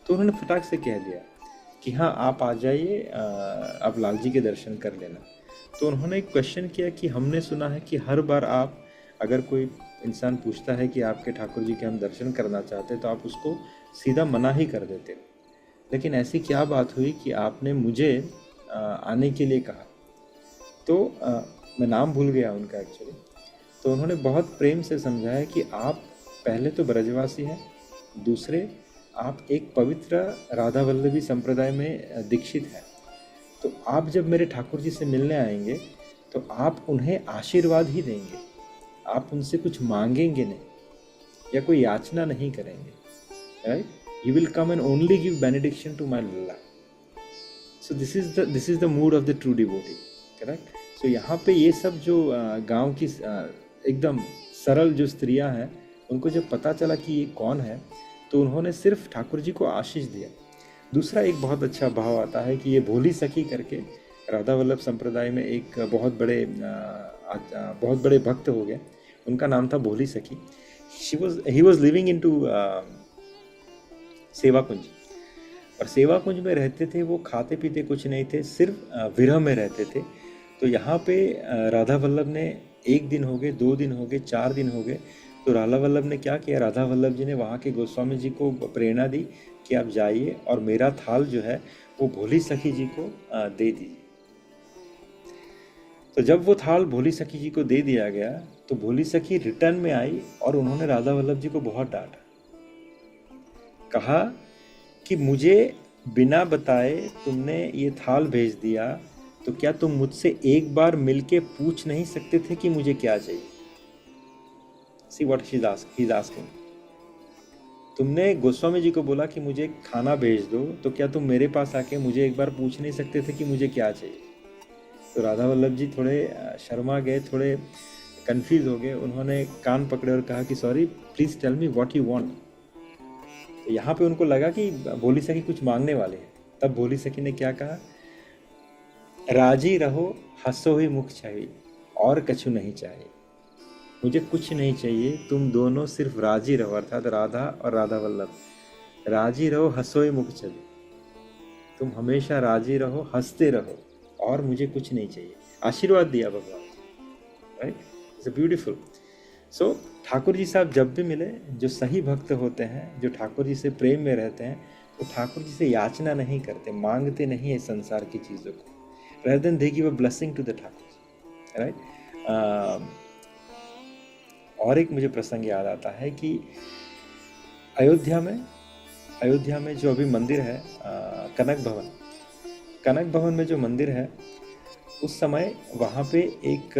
तो उन्होंने फटाक से कह दिया कि हाँ, आप आ जाइए, आप लाल जी के दर्शन कर लेना। तो उन्होंने एक क्वेश्चन किया कि हमने सुना है कि हर बार आप, अगर कोई इंसान पूछता है कि आपके ठाकुर जी के हम दर्शन करना चाहते हैं, तो आप उसको सीधा मना ही कर देते हो, लेकिन ऐसी क्या बात हुई कि आपने मुझे आने के लिए कहा? तो मैं नाम भूल गया उनका एक्चुअली। तो उन्होंने बहुत प्रेम से समझाया कि आप पहले तो ब्रजवासी हैं, दूसरे आप एक पवित्र राधा वल्लभी संप्रदाय में दीक्षित हैं। तो आप जब मेरे ठाकुर जी से मिलने आएंगे तो आप उन्हें आशीर्वाद ही देंगे, आप उनसे कुछ मांगेंगे नहीं या कोई याचना नहीं करेंगे, right. You will come and only give benediction to my Lalla. So this is the mood of the true devotee, correct. So यहाँ पे ये सब जो गांव की एकदम सरल जो स्त्रियां हैं, उनको जब पता चला कि ये कौन है, तो उन्होंने सिर्फ ठाकुर जी को आशीष दिया। दूसरा एक बहुत अच्छा भाव आता है कि ये भोली सखी करके राधा वल्लभ संप्रदाय में एक बहुत बड़े भक्त हो गए, उनका नाम था Bholi Sakhi. He was living in to Seva Kunj, और सेवा कुंज में रहते थे। वो खाते पीते कुछ नहीं थे, सिर्फ विरह में रहते थे। तो यहाँ पे राधा वल्लभ ने 1 दिन हो गए, 2 दिन हो गए, 4 दिन हो गए, तो राधा वल्लभ ने क्या किया, राधा वल्लभ जी ने वहाँ के गोस्वामी जी को प्रेरणा दी कि आप जाइए और मेरा थाल जो है वो भोली सखी जी को दे दीजिए। तो जब वो थाल भोली सखी जी को दे दिया गया, तो भोली सखी रिटर्न में आई और उन्होंने राधा वल्लभ जी को बहुत डांटा, कहा कि मुझे बिना बताए तुमने ये थाल भेज दिया, तो क्या तुम मुझसे एक बार मिलके पूछ नहीं सकते थे कि मुझे क्या चाहिए? See what he's asking. तुमने गोस्वामी जी को बोला कि मुझे खाना भेज दो, तो क्या तुम मेरे पास आके मुझे एक बार पूछ नहीं सकते थे कि मुझे क्या चाहिए? तो राधा वल्लभ जी थोड़े शर्मा गए, थोड़े कंफ्यूज हो गए। उन्होंने कान पकड़े और कहा कि sorry, please tell me what you want. तो यहाँ पे उनको लगा कि भोली सखी कुछ मांगने वाले हैं। तब भोली सखी ने क्या कहा, राजी रहो हंसो ही मुख चाहिए, और कछु नहीं चाहिए, मुझे कुछ नहीं चाहिए, तुम दोनों सिर्फ राजी रहो, अर्थात राधा और राधा वल्लभ, राजी रहो हंसो ही मुख चले, तुम हमेशा राजी रहो, हंसते रहो, और मुझे कुछ नहीं चाहिए। आशीर्वाद दिया भगवान, right. It's beautiful. So Thakur ji साहब जब भी मिले, जो सही भक्त होते हैं, जो ठाकुर जी से प्रेम में रहते हैं, वो ठाकुर जी से याचना नहीं करते, मांगते नहीं है संसार की चीज़ों को, rather than they give a blessing to the Thakur, right? और एक मुझे प्रसंग याद आता है कि अयोध्या में जो अभी मंदिर है कनक भवन में जो मंदिर है, उस समय वहाँ पे एक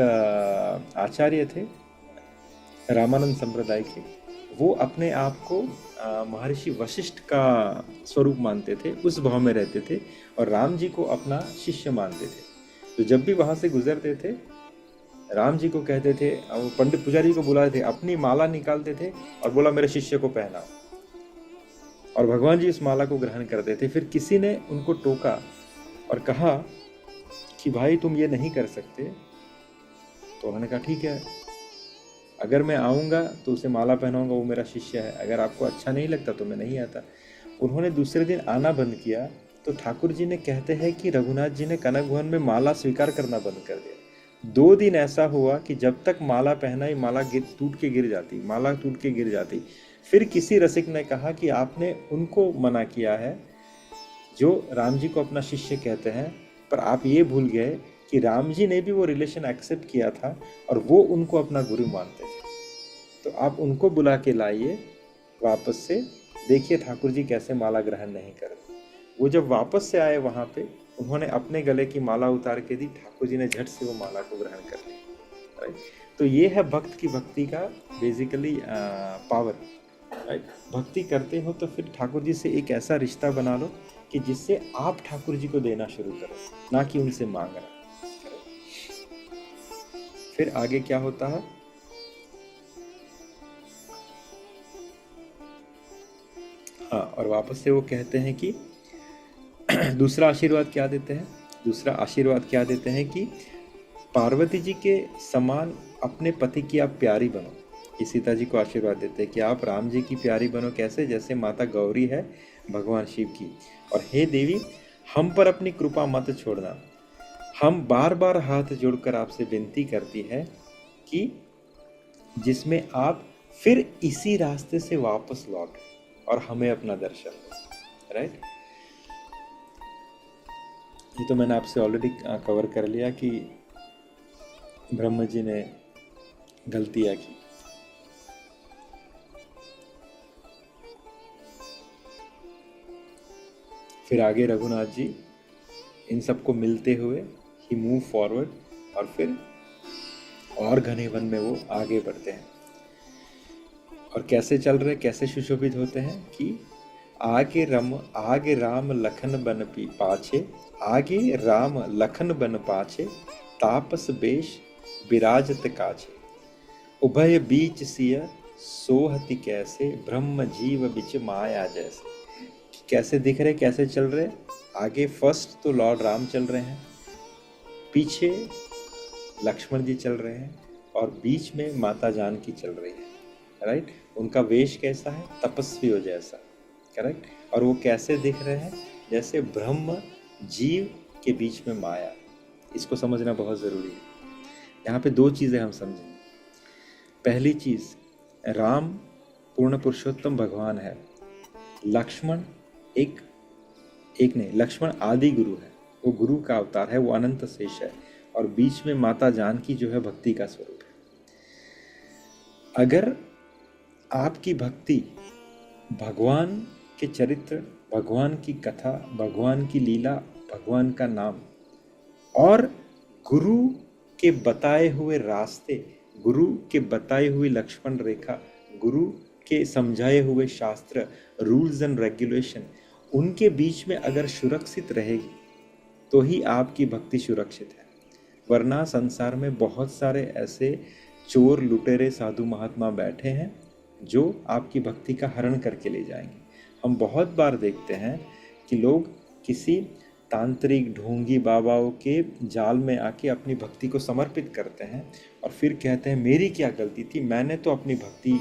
आचार्य थे रामानंद संप्रदाय के। वो अपने आप को महर्षि वशिष्ठ का स्वरूप मानते थे, उस भाव में रहते थे, और राम जी को अपना शिष्य मानते थे। तो जब भी वहाँ से गुजरते थे, राम जी को कहते थे, वो पंडित पुजारी को बुलाते थे, अपनी माला निकालते थे और बोला मेरे शिष्य को पहनाओ, और भगवान जी उस माला को ग्रहण करते थे। फिर किसी ने उनको टोका और कहा कि भाई तुम ये नहीं कर सकते। तो उन्होंने कहा ठीक है, अगर मैं आऊँगा तो उसे माला पहनाऊंगा, वो मेरा शिष्य है, अगर आपको अच्छा नहीं लगता तो मैं नहीं आता। उन्होंने दूसरे दिन आना बंद किया, तो ठाकुर जी ने कहते हैं कि रघुनाथ जी ने कनक भवन में माला स्वीकार करना बंद कर दिया। 2 दिन ऐसा हुआ कि जब तक माला पहनाई, माला टूट के गिर जाती। फिर किसी रसिक ने कहा कि आपने उनको मना किया है जो राम जी को अपना शिष्य कहते हैं, पर आप ये भूल गए कि राम जी ने भी वो रिलेशन एक्सेप्ट किया था और वो उनको अपना गुरु मानते थे। तो आप उनको बुला के लाइए वापस से, देखिए ठाकुर जी कैसे माला ग्रहण नहीं करते। वो जब वापस से आए वहाँ पे, उन्होंने अपने गले की माला उतार के दी, ठाकुर जी ने झट से वो माला को ग्रहण कर लिया, राइट। तो ये है भक्त की भक्ति का बेसिकली पावर, राइट। भक्ति करते हो तो फिर ठाकुर जी से एक ऐसा रिश्ता बना लो कि जिससे आप ठाकुर जी को देना शुरू करो, ना कि उनसे मांगना। फिर आगे क्या होता है, हाँ, और वापस से वो कहते हैं कि दूसरा आशीर्वाद क्या देते हैं कि पार्वती जी के समान अपने पति की आप प्यारी बनो। कि सीता जी को आशीर्वाद देते हैं कि आप राम जी की प्यारी बनो, कैसे, जैसे माता गौरी है भगवान शिव की। और हे देवी, हम पर अपनी कृपा मत छोड़ना, हम बार बार हाथ जोड़कर आपसे विनती करती है कि जिसमें आप फिर इसी रास्ते से वापस लौटें और हमें अपना दर्शन दो, राइट। ये तो मैंने आपसे ऑलरेडी कवर कर लिया कि ब्रह्मा जी ने गलतियां की। फिर आगे रघुनाथ जी इन सबको मिलते हुए ही मूव फॉरवर्ड, और फिर और घने वन में वो आगे बढ़ते हैं। और कैसे चल रहे, कैसे सुशोभित होते हैं कि आगे राम लखन बन पाछे, आगे राम लखन बन पाछे, तापस बेश विराजत काछे। उभय बीच सिय सोहति कैसे, ब्रह्म जीव बिच माया जैसे। कैसे दिख रहे, कैसे चल रहे? आगे फर्स्ट तो लॉर्ड राम चल रहे हैं, पीछे लक्ष्मण जी चल रहे हैं, और बीच में माता जानकी चल रही है, राइट। उनका वेश कैसा है? तपस्वियों जैसा, करेक्ट। और वो कैसे दिख रहे हैं? जैसे ब्रह्म जीव के बीच में माया। इसको समझना बहुत ज़रूरी है। यहाँ पे दो चीज़ें हम समझेंगे। पहली चीज़, राम पूर्ण पुरुषोत्तम भगवान है, लक्ष्मण एक नहीं, लक्ष्मण आदि गुरु है, वो गुरु का अवतार है, वो अनंत शेष है, और बीच में माता जानकी जो है भक्ति का स्वरूप है। अगर आपकी भक्ति भगवान के चरित्र, भगवान की कथा, भगवान की लीला, भगवान का नाम और गुरु के बताए हुए रास्ते, गुरु के बताई हुई लक्ष्मण रेखा, गुरु के समझाए हुए शास्त्र, रूल्स एंड रेगुलेशन, उनके बीच में अगर सुरक्षित रहेगी तो ही आपकी भक्ति सुरक्षित है। वरना संसार में बहुत सारे ऐसे चोर लुटेरे साधु महात्मा बैठे हैं जो आपकी भक्ति का हरण करके ले जाएंगे। हम बहुत बार देखते हैं कि लोग किसी तांत्रिक ढोंगी बाबाओं के जाल में आके अपनी भक्ति को समर्पित करते हैं और फिर कहते हैं मेरी क्या गलती थी, मैंने तो अपनी भक्ति,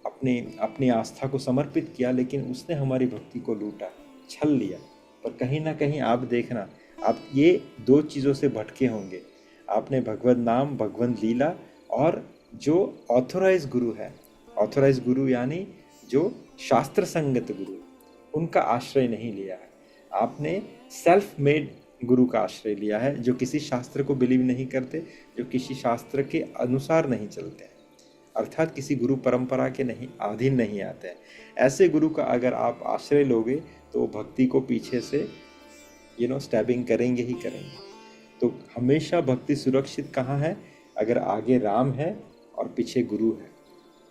अपनी आस्था को समर्पित किया, लेकिन उसने हमारी भक्ति को लूटा, छल लिया। पर कहीं ना कहीं आप देखना, आप ये दो चीज़ों से भटके होंगे। आपने भगवत नाम, भगवत लीला और जो ऑथोराइज गुरु है, ऑथोराइज गुरु यानी जो शास्त्र संगत गुरु, उनका आश्रय नहीं लिया है। आपने सेल्फ मेड गुरु का आश्रय लिया है, जो किसी शास्त्र को बिलीव नहीं करते, जो किसी शास्त्र के अनुसार नहीं चलते हैं, अर्थात किसी गुरु परंपरा के नहीं अधीन नहीं आते हैं। ऐसे गुरु का अगर आप आश्रय लोगे तो भक्ति को पीछे से स्टैबिंग करेंगे ही करेंगे। तो हमेशा भक्ति सुरक्षित कहाँ है? अगर आगे राम है और पीछे गुरु है,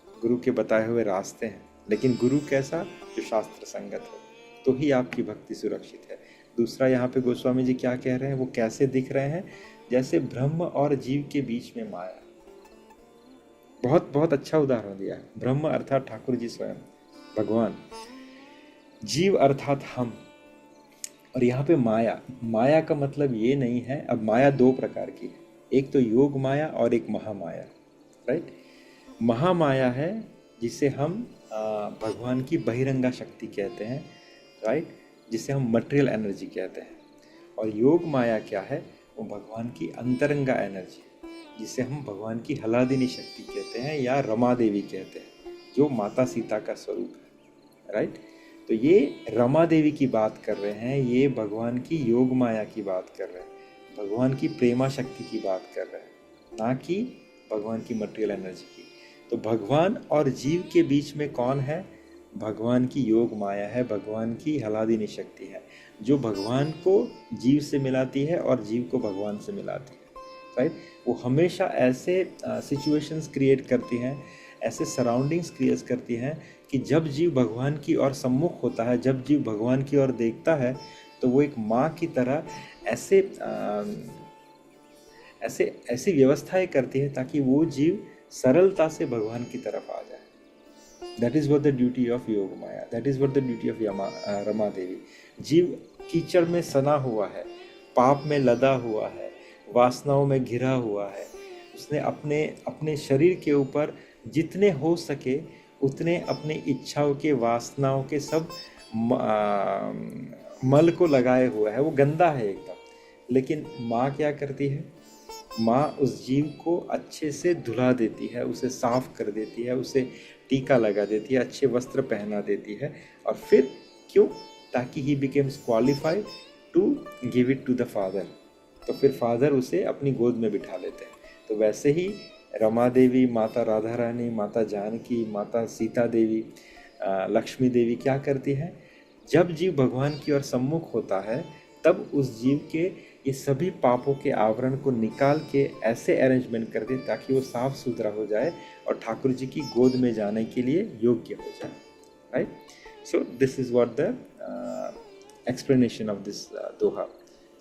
गुरु के बताए हुए रास्ते हैं, लेकिन गुरु कैसा? जो शास्त्र संगत हो, तो ही आपकी भक्ति सुरक्षित है। दूसरा, यहाँ पे गोस्वामी जी क्या कह रहे हैं, वो कैसे दिख रहे हैं? जैसे ब्रह्म और जीव के बीच में माया। बहुत बहुत अच्छा उदाहरण दिया है। ब्रह्म अर्थात ठाकुर जी स्वयं भगवान, जीव अर्थात हम, और यहाँ पे माया। माया का मतलब ये नहीं है, अब माया दो प्रकार की है, एक तो योग माया और एक महामाया, राइट। महामाया है जिसे हम भगवान की बहिरंगा शक्ति कहते हैं, राइट, जिसे हम मटेरियल एनर्जी कहते हैं। और योग माया क्या है? वो भगवान की अंतरंगा एनर्जी, जिसे हम भगवान की हलादिनी शक्ति कहते हैं या रमा देवी कहते हैं, जो माता सीता का स्वरूप है, राइट। तो ये रमा देवी की बात कर रहे हैं, ये भगवान की योग माया की बात कर रहे हैं, भगवान की प्रेमा शक्ति की बात कर रहे हैं, ना कि भगवान की मटेरियल एनर्जी की। तो भगवान और जीव के बीच में कौन है? भगवान की योग माया है, भगवान की हलादिनी शक्ति है, जो भगवान को जीव से मिलाती है और जीव को भगवान से मिलाती है, राइट। वो हमेशा ऐसे सिचुएशंस क्रिएट करती हैं, ऐसे सराउंडिंग्स क्रिएट करती हैं कि जब जीव भगवान की ओर सम्मुख होता है, जब जीव भगवान की ओर देखता है, तो वो एक माँ की तरह ऐसी व्यवस्थाएं करती है ताकि वो जीव सरलता से भगवान की तरफ आ जाए। That is what the duty of Yog Maya, that is what the duty of Rama Devi. जीव कीचड़ में सना हुआ है, पाप में लदा हुआ है, वासनाओं में घिरा हुआ है, उसने अपने शरीर के ऊपर जितने हो सके उतने अपनी इच्छाओं के, वासनाओं के सब मल को लगाए हुआ है, वो गंदा है एकदम। लेकिन माँ क्या करती है? माँ उस जीव को अच्छे से धुला देती है, उसे साफ कर देती है, उसे टीका लगा देती है, अच्छे वस्त्र पहना देती है, और फिर क्यों? ताकि he becomes qualified to give it to the father. तो फिर फादर उसे अपनी गोद में बिठा लेते हैं। तो वैसे ही रमा देवी, माता राधा रानी, माता जानकी, माता सीता देवी, लक्ष्मी देवी क्या करती हैं? जब जीव भगवान की ओर सम्मुख होता है, तब उस जीव के ये सभी पापों के आवरण को निकाल के ऐसे अरेंजमेंट कर दे ताकि वो साफ सुथरा हो जाए और ठाकुर जी की गोद में जाने के लिए योग्य हो जाए, right. So this is what the explanation of this Doha.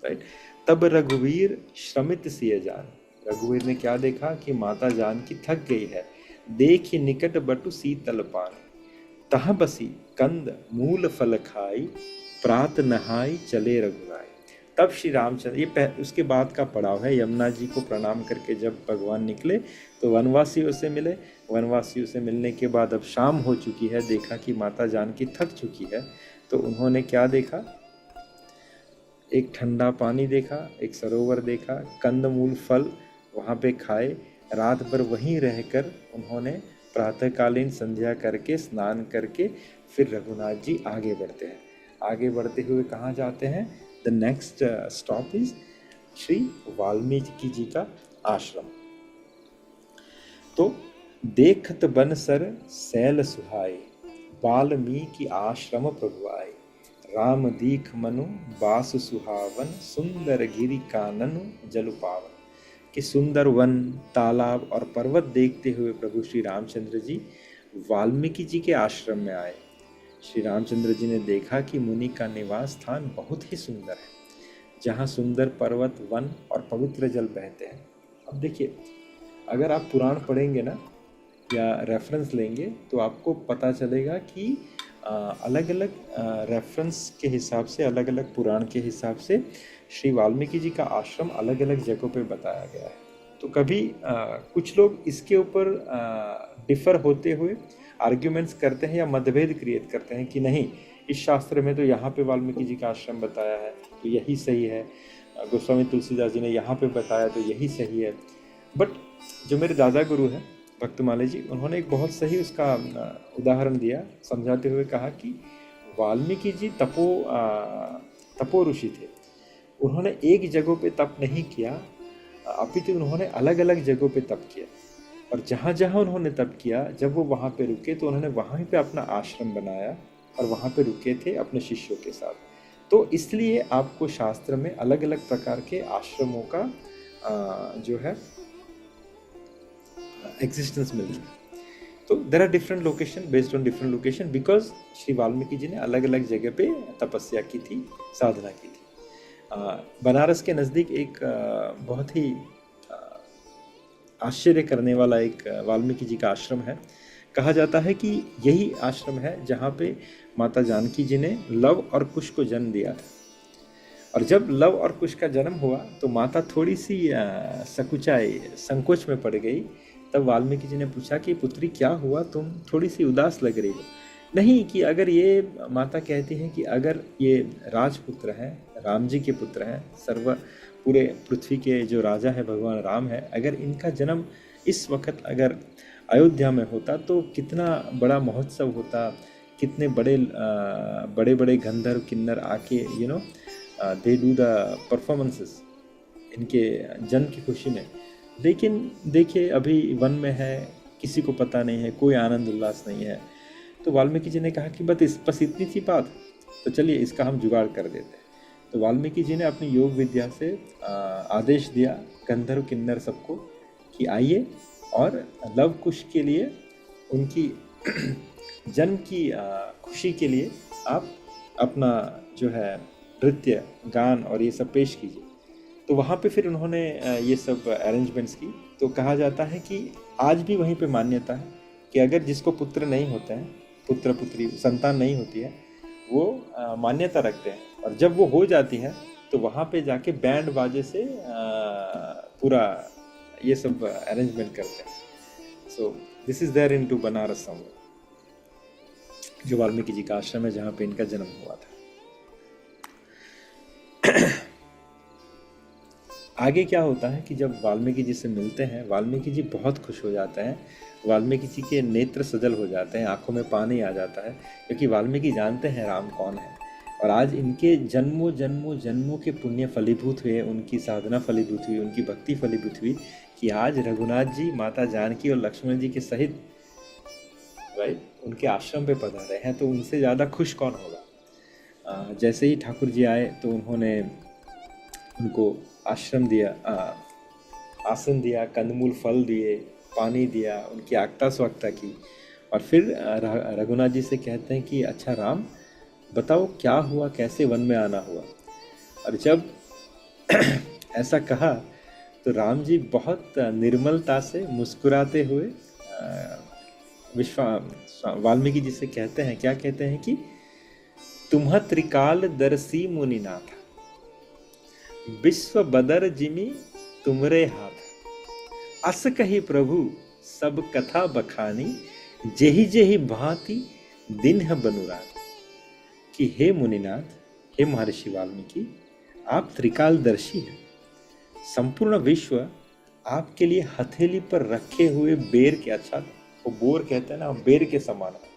Right. तब रघुवीर श्रमित सिय जान, रघुवीर ने क्या देखा कि माता जानकी थक गई है। देखि निकट बटु शीतल पान, तह बसी कंद मूल फल खाई, प्रात नहाई चले रघुराई। तब श्री रामचंद्र, ये उसके बाद का पड़ाव है। यमुना जी को प्रणाम करके जब भगवान निकले तो वनवासियों से मिले। वनवासियों से मिलने के बाद अब शाम हो चुकी है, देखा कि माता जानकी थक चुकी है, तो उन्होंने क्या देखा, एक ठंडा पानी देखा, एक सरोवर देखा, कंदमूल फल वहाँ पे खाए। रात भर वहीं रहकर उन्होंने प्रातःकालीन संध्या करके स्नान करके फिर रघुनाथ जी आगे बढ़ते हैं। आगे बढ़ते हुए कहाँ जाते हैं? The next stop is Shri Valmiki ji का आश्रम। तो देखत बन सर सैल सुहाए, वाल्मीकि आश्रम प्रभु आए। राम दीख मनु बास सुहावन, सुंदर गिरि कानन जल पावन। कि सुंदर वन, तालाब और पर्वत देखते हुए प्रभु श्री रामचंद्र जी वाल्मीकि जी के आश्रम में आए। श्री रामचंद्र जी ने देखा कि मुनि का निवास स्थान बहुत ही सुंदर है, जहाँ सुंदर पर्वत, वन और पवित्र जल बहते हैं। अब देखिए, अगर आप पुराण पढ़ेंगे ना या रेफरेंस लेंगे तो आपको पता चलेगा कि अलग अलग रेफरेंस के हिसाब से, अलग अलग पुराण के हिसाब से श्री वाल्मीकि जी का आश्रम अलग अलग जगहों पे बताया गया है। तो कभी कुछ लोग इसके ऊपर डिफर होते हुए आर्ग्यूमेंट्स करते हैं या मतभेद क्रिएट करते हैं कि नहीं, इस शास्त्र में तो यहाँ पे वाल्मीकि जी का आश्रम बताया है तो यही सही है, गोस्वामी तुलसीदास जी ने यहाँ पे बताया तो यही सही है। बट जो मेरे दादा गुरु हैं भक्तमाली जी, उन्होंने एक बहुत सही उसका उदाहरण दिया, समझाते हुए कहा कि वाल्मीकि जी तपो ऋषि थे। उन्होंने एक जगह पे तप नहीं किया, अपितु उन्होंने अलग अलग जगहों पे तप किया। और जहाँ जहाँ उन्होंने तप किया, जब वो वहाँ पे रुके तो उन्होंने वहाँ पे अपना आश्रम बनाया और वहाँ पे रुके थे अपने शिष्यों के साथ। तो इसलिए आपको शास्त्र में अलग अलग प्रकार के आश्रमों का जो है एग्जिस्टेंस मिलती है। तो there are different location, based on different location, because Shri Valmiki ji ने अलग अलग जगह पे तपस्या की थी, साधना की थी। बनारस के नज़दीक एक बहुत ही आश्चर्य करने वाला एक वाल्मीकि जी का आश्रम है। कहा जाता है कि यही आश्रम है जहाँ पे माता जानकी जी ने लव और कुश को जन्म दिया था। और जब लव और कुश का जन्म हुआ तो माता थोड़ी सी सकुचाई, संकोच में पड़ गई। तब वाल्मीकि जी ने पूछा कि पुत्री क्या हुआ, तुम थोड़ी सी उदास लग रही हो। नहीं, कि अगर ये माता कहती हैं कि अगर ये राजपुत्र हैं, राम जी के पुत्र हैं, सर्व पूरे पृथ्वी के जो राजा है भगवान राम है, अगर इनका जन्म इस वक्त अगर अयोध्या में होता तो कितना बड़ा महोत्सव होता, कितने बड़े बड़े गंधर्व किन्नर आके दे डू द परफॉर्मेंसेस इनके जन्म की खुशी में। लेकिन देखिए अभी वन में है, किसी को पता नहीं है, कोई आनंद उल्लास नहीं है। तो वाल्मीकि जी ने कहा कि बस इतनी सी बात, तो चलिए इसका हम जुगाड़ कर देते हैं। तो वाल्मीकि जी ने अपनी योग विद्या से आदेश दिया गंधर्व किन्नर सबको कि आइए और लव कुश के लिए, उनकी जन्म की खुशी के लिए आप अपना जो है नृत्य, गान और ये सब पेश कीजिए। तो वहाँ पे फिर उन्होंने ये सब अरेंजमेंट्स की। तो कहा जाता है कि आज भी वहीं पे मान्यता है कि अगर जिसको पुत्र नहीं होते हैं, पुत्र पुत्री संतान नहीं होती है, वो मान्यता रखते हैं, और जब वो हो जाती है तो वहाँ पे जाके बैंड बाजे से पूरा ये सब अरेंजमेंट करते हैं। So this is there in to Banaras somewhere, जो वाल्मीकि जी का आश्रम है जहाँ पे इनका जन्म हुआ था। आगे क्या होता है कि जब वाल्मीकि जी से मिलते हैं, वाल्मीकि जी बहुत खुश हो जाते हैं। वाल्मीकि जी के नेत्र सजल हो जाते हैं, आंखों में पानी आ जाता है, क्योंकि वाल्मीकि जानते हैं राम कौन है। और आज इनके जन्मों जन्मों जन्मों के पुण्य फलीभूत हुए, उनकी साधना फलीभूत हुई, उनकी भक्ति फलीभूत हुई कि आज रघुनाथ जी, माता जानकी और लक्ष्मण जी के सहित उनके आश्रम पे पधारे हैं। तो उनसे ज़्यादा खुश कौन होगा। जैसे ही ठाकुर जी आए तो उन्होंने उनको आश्रम दिया, आसन दिया, कंदमूल फल दिए, पानी दिया, उनकी आगता स्वागता की। और फिर रघुनाथ जी से कहते हैं कि अच्छा राम, बताओ क्या हुआ, कैसे वन में आना हुआ। और जब ऐसा कहा तो राम जी बहुत निर्मलता से मुस्कुराते हुए वाल्मीकि जी से कहते हैं, क्या कहते हैं कि तुम्ह त्रिकाल दर्शी मुनिनाथ, विश्व बदर जिमि तुमरे हाथ, अस कही प्रभु सब कथा बखानी, जेहि जेहि भांति दिन है बनुरात। कि हे मुनिनाथ, हे महर्षि वाल्मीकि, आप त्रिकालदर्शी हैं। संपूर्ण विश्व आपके लिए हथेली पर रखे हुए बेर के, अच्छा वो बोर कहते हैं ना, बेर के समान है।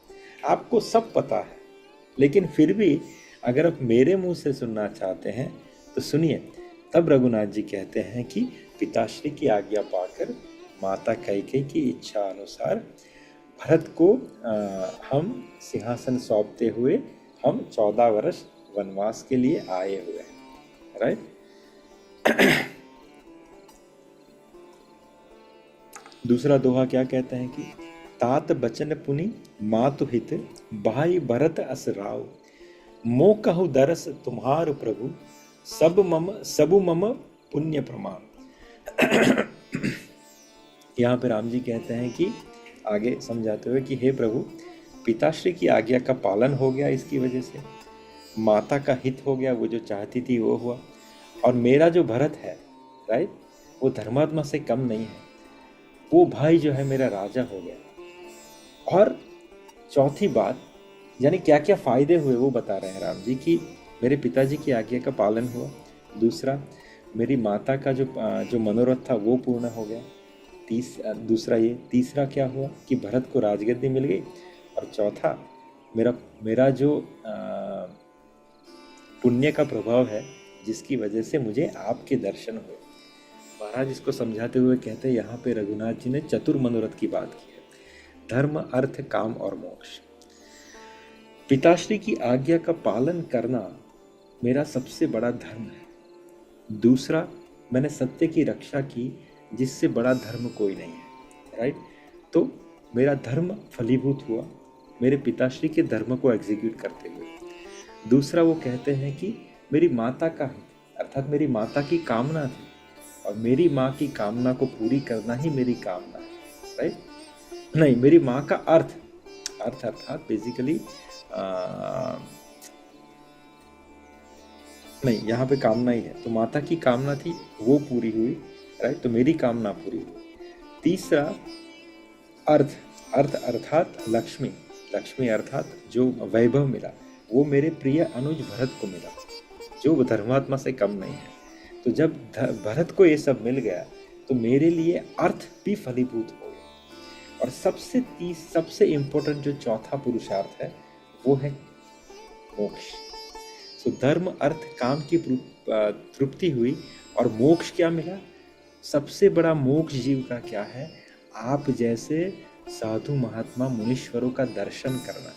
आपको सब पता है, लेकिन फिर भी अगर आप मेरे मुंह से सुनना चाहते हैं तो सुनिए। तब रघुनाथ जी कहते हैं कि पिताश्री की आज्ञा पाकर माता कैकेयी की इच्छा अनुसार भरत को हम सिंहासन सौंपते हुए हम 14 वर्ष वनवास के लिए आए हुए हैं। राइट। दूसरा दोहा क्या कहते हैं कि तात बचन पुनि मातु हित, भाई भरत अस राव, मो कहु दरस तुम्हार प्रभु, सबु मम पुण्य प्रमाण। यहाँ पे राम जी कहते हैं कि आगे समझाते हुए कि हे प्रभु, पिताश्री की आज्ञा का पालन हो गया, इसकी वजह से माता का हित हो गया, वो जो चाहती थी वो हुआ, और मेरा जो भरत है, राइट, वो धर्मात्मा से कम नहीं है, वो भाई जो है मेरा राजा हो गया। और चौथी बात, यानी क्या क्या फायदे हुए वो बता रहे हैं राम जी कि मेरे पिताजी की आज्ञा का पालन हुआ, दूसरा मेरी माता का जो मनोरथ था वो पूर्ण हो गया, दूसरा ये, तीसरा क्या हुआ कि भरत को राजगद्दी मिल गई, और चौथा मेरा जो पुण्य का प्रभाव है जिसकी वजह से मुझे आपके दर्शन हुए। महाराज इसको समझाते हुए कहते हैं यहाँ पे रघुनाथ जी ने चतुर मनोरथ की बात की है, धर्म अर्थ काम और मोक्ष। पिताश्री की आज्ञा का पालन करना मेरा सबसे बड़ा धर्म है। दूसरा, मैंने सत्य की रक्षा की, जिससे बड़ा धर्म कोई नहीं है। राइट, तो मेरा धर्म फलीभूत हुआ मेरे पिताश्री के धर्म को एग्जीक्यूट करते हुए। दूसरा, वो कहते हैं कि मेरी माता का हित, अर्थात मेरी माता की कामना थी, और मेरी माँ की कामना को पूरी करना ही मेरी कामना है। राइट, नहीं, मेरी माँ का अर्थ अर्थात बेसिकली नहीं, यहाँ पे कामना ही है, तो माता की कामना थी वो पूरी हुई। राइट, तो मेरी कामना पूरी हुई। तीसरा, अर्थ अर्थात लक्ष्मी अर्थात जो वैभव मिला वो मेरे प्रिय अनुज भरत को मिला, जो धर्मात्मा से कम नहीं है। तो जब भरत को ये सब मिल गया तो मेरे लिए अर्थ भी फलीभूत हो गया। और सबसे इम्पोर्टेंट जो चौथा पुरुषार्थ है वो है मोक्ष। सो धर्म अर्थ काम की तृप्ति हुई, और मोक्ष क्या मिला? सबसे बड़ा मोक्ष जीव का क्या है? आप जैसे साधु महात्मा मुनीश्वरों का दर्शन करना।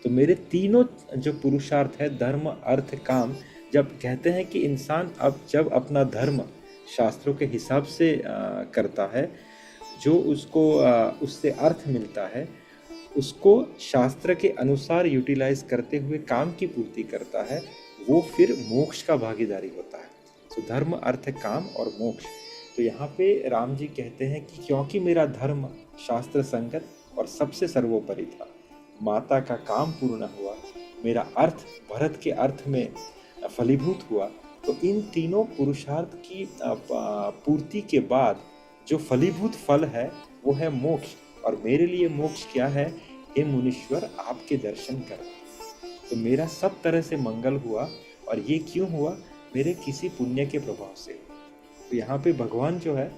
तो मेरे तीनों जो पुरुषार्थ है, धर्म अर्थ काम, जब कहते हैं कि इंसान अब जब अपना धर्म शास्त्रों के हिसाब से करता है, जो उसको उससे अर्थ मिलता है, उसको शास्त्र के अनुसार यूटिलाइज करते हुए काम की पूर्ति करता है, वो फिर मोक्ष का भागीदारी होता है। तो धर्म अर्थ काम और मोक्ष। तो यहाँ पे राम जी कहते हैं कि क्योंकि मेरा धर्म शास्त्र संगत और सबसे सर्वोपरि था, माता का काम पूर्ण हुआ, मेरा अर्थ भरत के अर्थ में फलीभूत हुआ, तो इन तीनों पुरुषार्थ की पूर्ति के बाद जो फलीभूत फल है वो है मोक्ष। और मेरे लिए मोक्ष क्या है? हे मुनीश्वर, आपके दर्शन करना। तो मेरा सब तरह से मंगल हुआ, और ये क्यों हुआ? मेरे किसी पुण्य के प्रभाव से। तो यहाँ पे भगवान जो है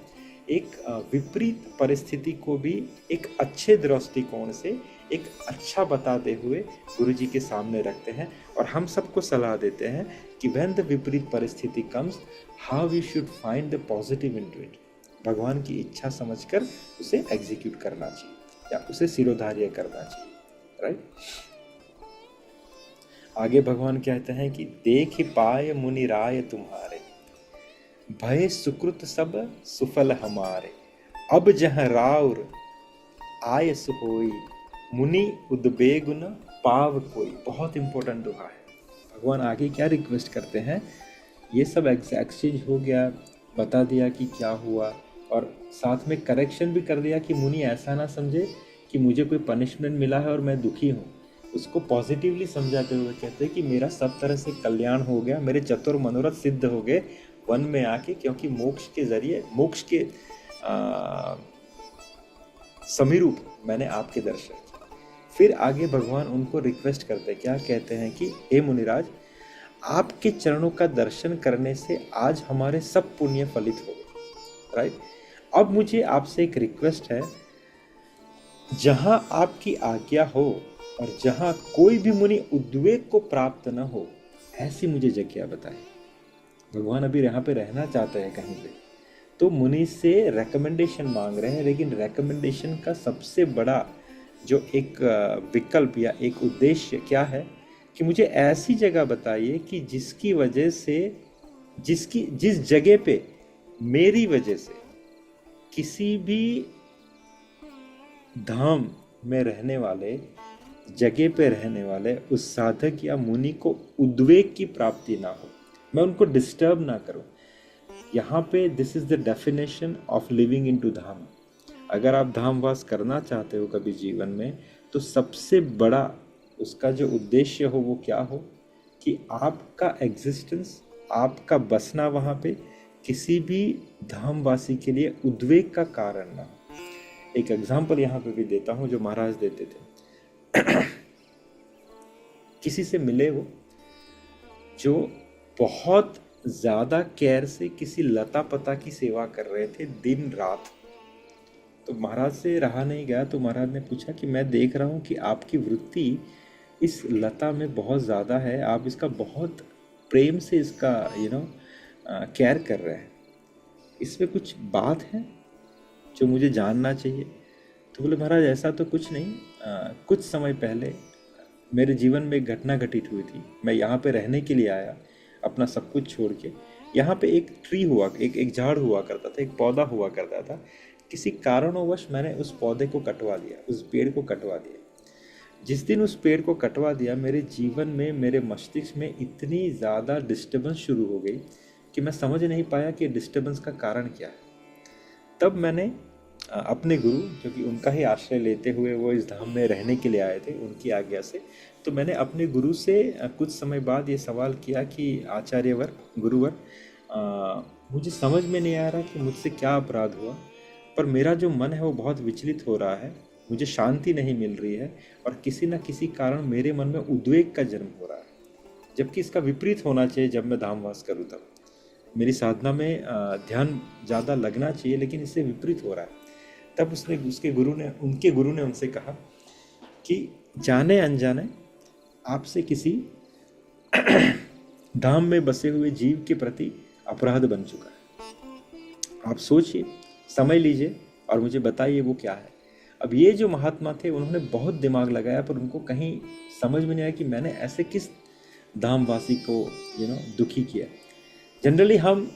एक विपरीत परिस्थिति को भी एक अच्छे दृष्टिकोण से एक अच्छा बताते हुए गुरु जी के सामने रखते हैं, और हम सबको सलाह देते हैं कि व्हेन द विपरीत परिस्थिति comes, how we should find the positive in it. भगवान की इच्छा समझकर उसे एग्जीक्यूट करना चाहिए या उसे सिरोधार्य करना चाहिए। राइट, आगे भगवान कहते हैं कि देख पाए मुनि राय तुम्हारे, भय सुकृत सब सुफल हमारे, अब जहाँ राउर आय सुहोई, मुनि उद्बेग न पाव कोई। बहुत इंपॉर्टेंट दुआ है। भगवान आगे क्या रिक्वेस्ट करते हैं? ये सब एक्सचेंज हो गया, बता दिया कि क्या हुआ, और साथ में करेक्शन भी कर दिया कि मुनि ऐसा ना समझे कि मुझे कोई पनिशमेंट मिला है और मैं दुखी हूँ। उसको पॉजिटिवली समझाते हुए कहते हैं कि मेरा सब तरह से कल्याण हो गया, मेरे चतुर मनोरथ सिद्ध हो गए वन में आके, क्योंकि मोक्ष के जरिए, मोक्ष के समीरूप मैंने आपके दर्शन किए। फिर आगे भगवान उनको रिक्वेस्ट करते हैं, क्या कहते हैं कि हे मुनिराज, आपके चरणों का दर्शन करने से आज हमारे सब पुण्य फलित हो गए। राइट, अब मुझे आपसे एक रिक्वेस्ट है, जहां आपकी आज्ञा हो और जहां कोई भी मुनि उद्वेग को प्राप्त न हो, ऐसी मुझे जगह बताए। भगवान अभी यहाँ पे रहना चाहते हैं कहीं पे, तो मुनि से रेकमेंडेशन मांग रहे हैं, लेकिन रेकमेंडेशन का सबसे बड़ा जो एक विकल्प या एक उद्देश्य क्या है कि मुझे ऐसी जगह बताइए कि जिसकी वजह से, जिस जगह पे मेरी वजह से किसी भी धाम में रहने वाले, जगह पे रहने वाले उस साधक या मुनि को उद्वेग की प्राप्ति ना हो, मैं उनको डिस्टर्ब ना करूं। यहाँ पे this is the definition of living in to dham. अगर आप धामवास करना चाहते हो कभी जीवन में, तो सबसे बड़ा उसका जो उद्देश्य हो वो क्या हो कि आपका एग्जिस्टेंस, आपका बसना वहाँ पे किसी भी धामवासी के लिए उद्वेग का कारण ना हो। एक एग्जाम्पल यहाँ पे भी देता हूँ जो महाराज देते थे। किसी से मिले वो जो बहुत ज़्यादा केयर से किसी लता पता की सेवा कर रहे थे दिन रात। तो महाराज से रहा नहीं गया, तो महाराज ने पूछा कि मैं देख रहा हूँ कि आपकी वृत्ति इस लता में बहुत ज़्यादा है, आप इसका बहुत प्रेम से इसका केयर कर रहे हैं, इसमें कुछ बात है जो मुझे जानना चाहिए। तो बोले महाराज ऐसा तो कुछ नहीं, कुछ समय पहले मेरे जीवन में एक घटना घटित हुई थी। मैं यहाँ पे रहने के लिए आया, अपना सब कुछ छोड़ के। यहाँ पे एक ट्री हुआ, एक झाड़ हुआ करता था, एक पौधा हुआ करता था। किसी कारणवश मैंने उस पौधे को कटवा दिया, उस पेड़ को कटवा दिया। जिस दिन उस पेड़ को कटवा दिया, मेरे जीवन में, मेरे मस्तिष्क में इतनी ज़्यादा डिस्टर्बेंस शुरू हो गई कि मैं समझ नहीं पाया कि डिस्टर्बेंस का कारण क्या है। तब मैंने अपने गुरु, जो कि उनका ही आश्रय लेते हुए वो इस धाम में रहने के लिए आए थे, उनकी आज्ञा से, तो मैंने अपने गुरु से कुछ समय बाद ये सवाल किया कि आचार्यवर, गुरुवर, मुझे समझ में नहीं आ रहा कि मुझसे क्या अपराध हुआ, पर मेरा जो मन है वो बहुत विचलित हो रहा है, मुझे शांति नहीं मिल रही है, और किसी न किसी कारण मेरे मन में उद्वेग का जन्म हो रहा है, जबकि इसका विपरीत होना चाहिए। जब मैं धामवास करूँ तब मेरी साधना में ध्यान ज़्यादा लगना चाहिए, लेकिन इससे विपरीत हो रहा है। तब उनके गुरु ने उनसे कहा कि जाने अनजाने आपसे किसी धाम में बसे हुए जीव के प्रति अपराध बन चुका है। आप सोचिए, समय लीजिए और मुझे बताइए वो क्या है। अब ये जो महात्मा थे उन्होंने बहुत दिमाग लगाया, पर उनको कहीं समझ में नहीं आया कि मैंने ऐसे किस धामवासी को दुखी किया। जनरली हम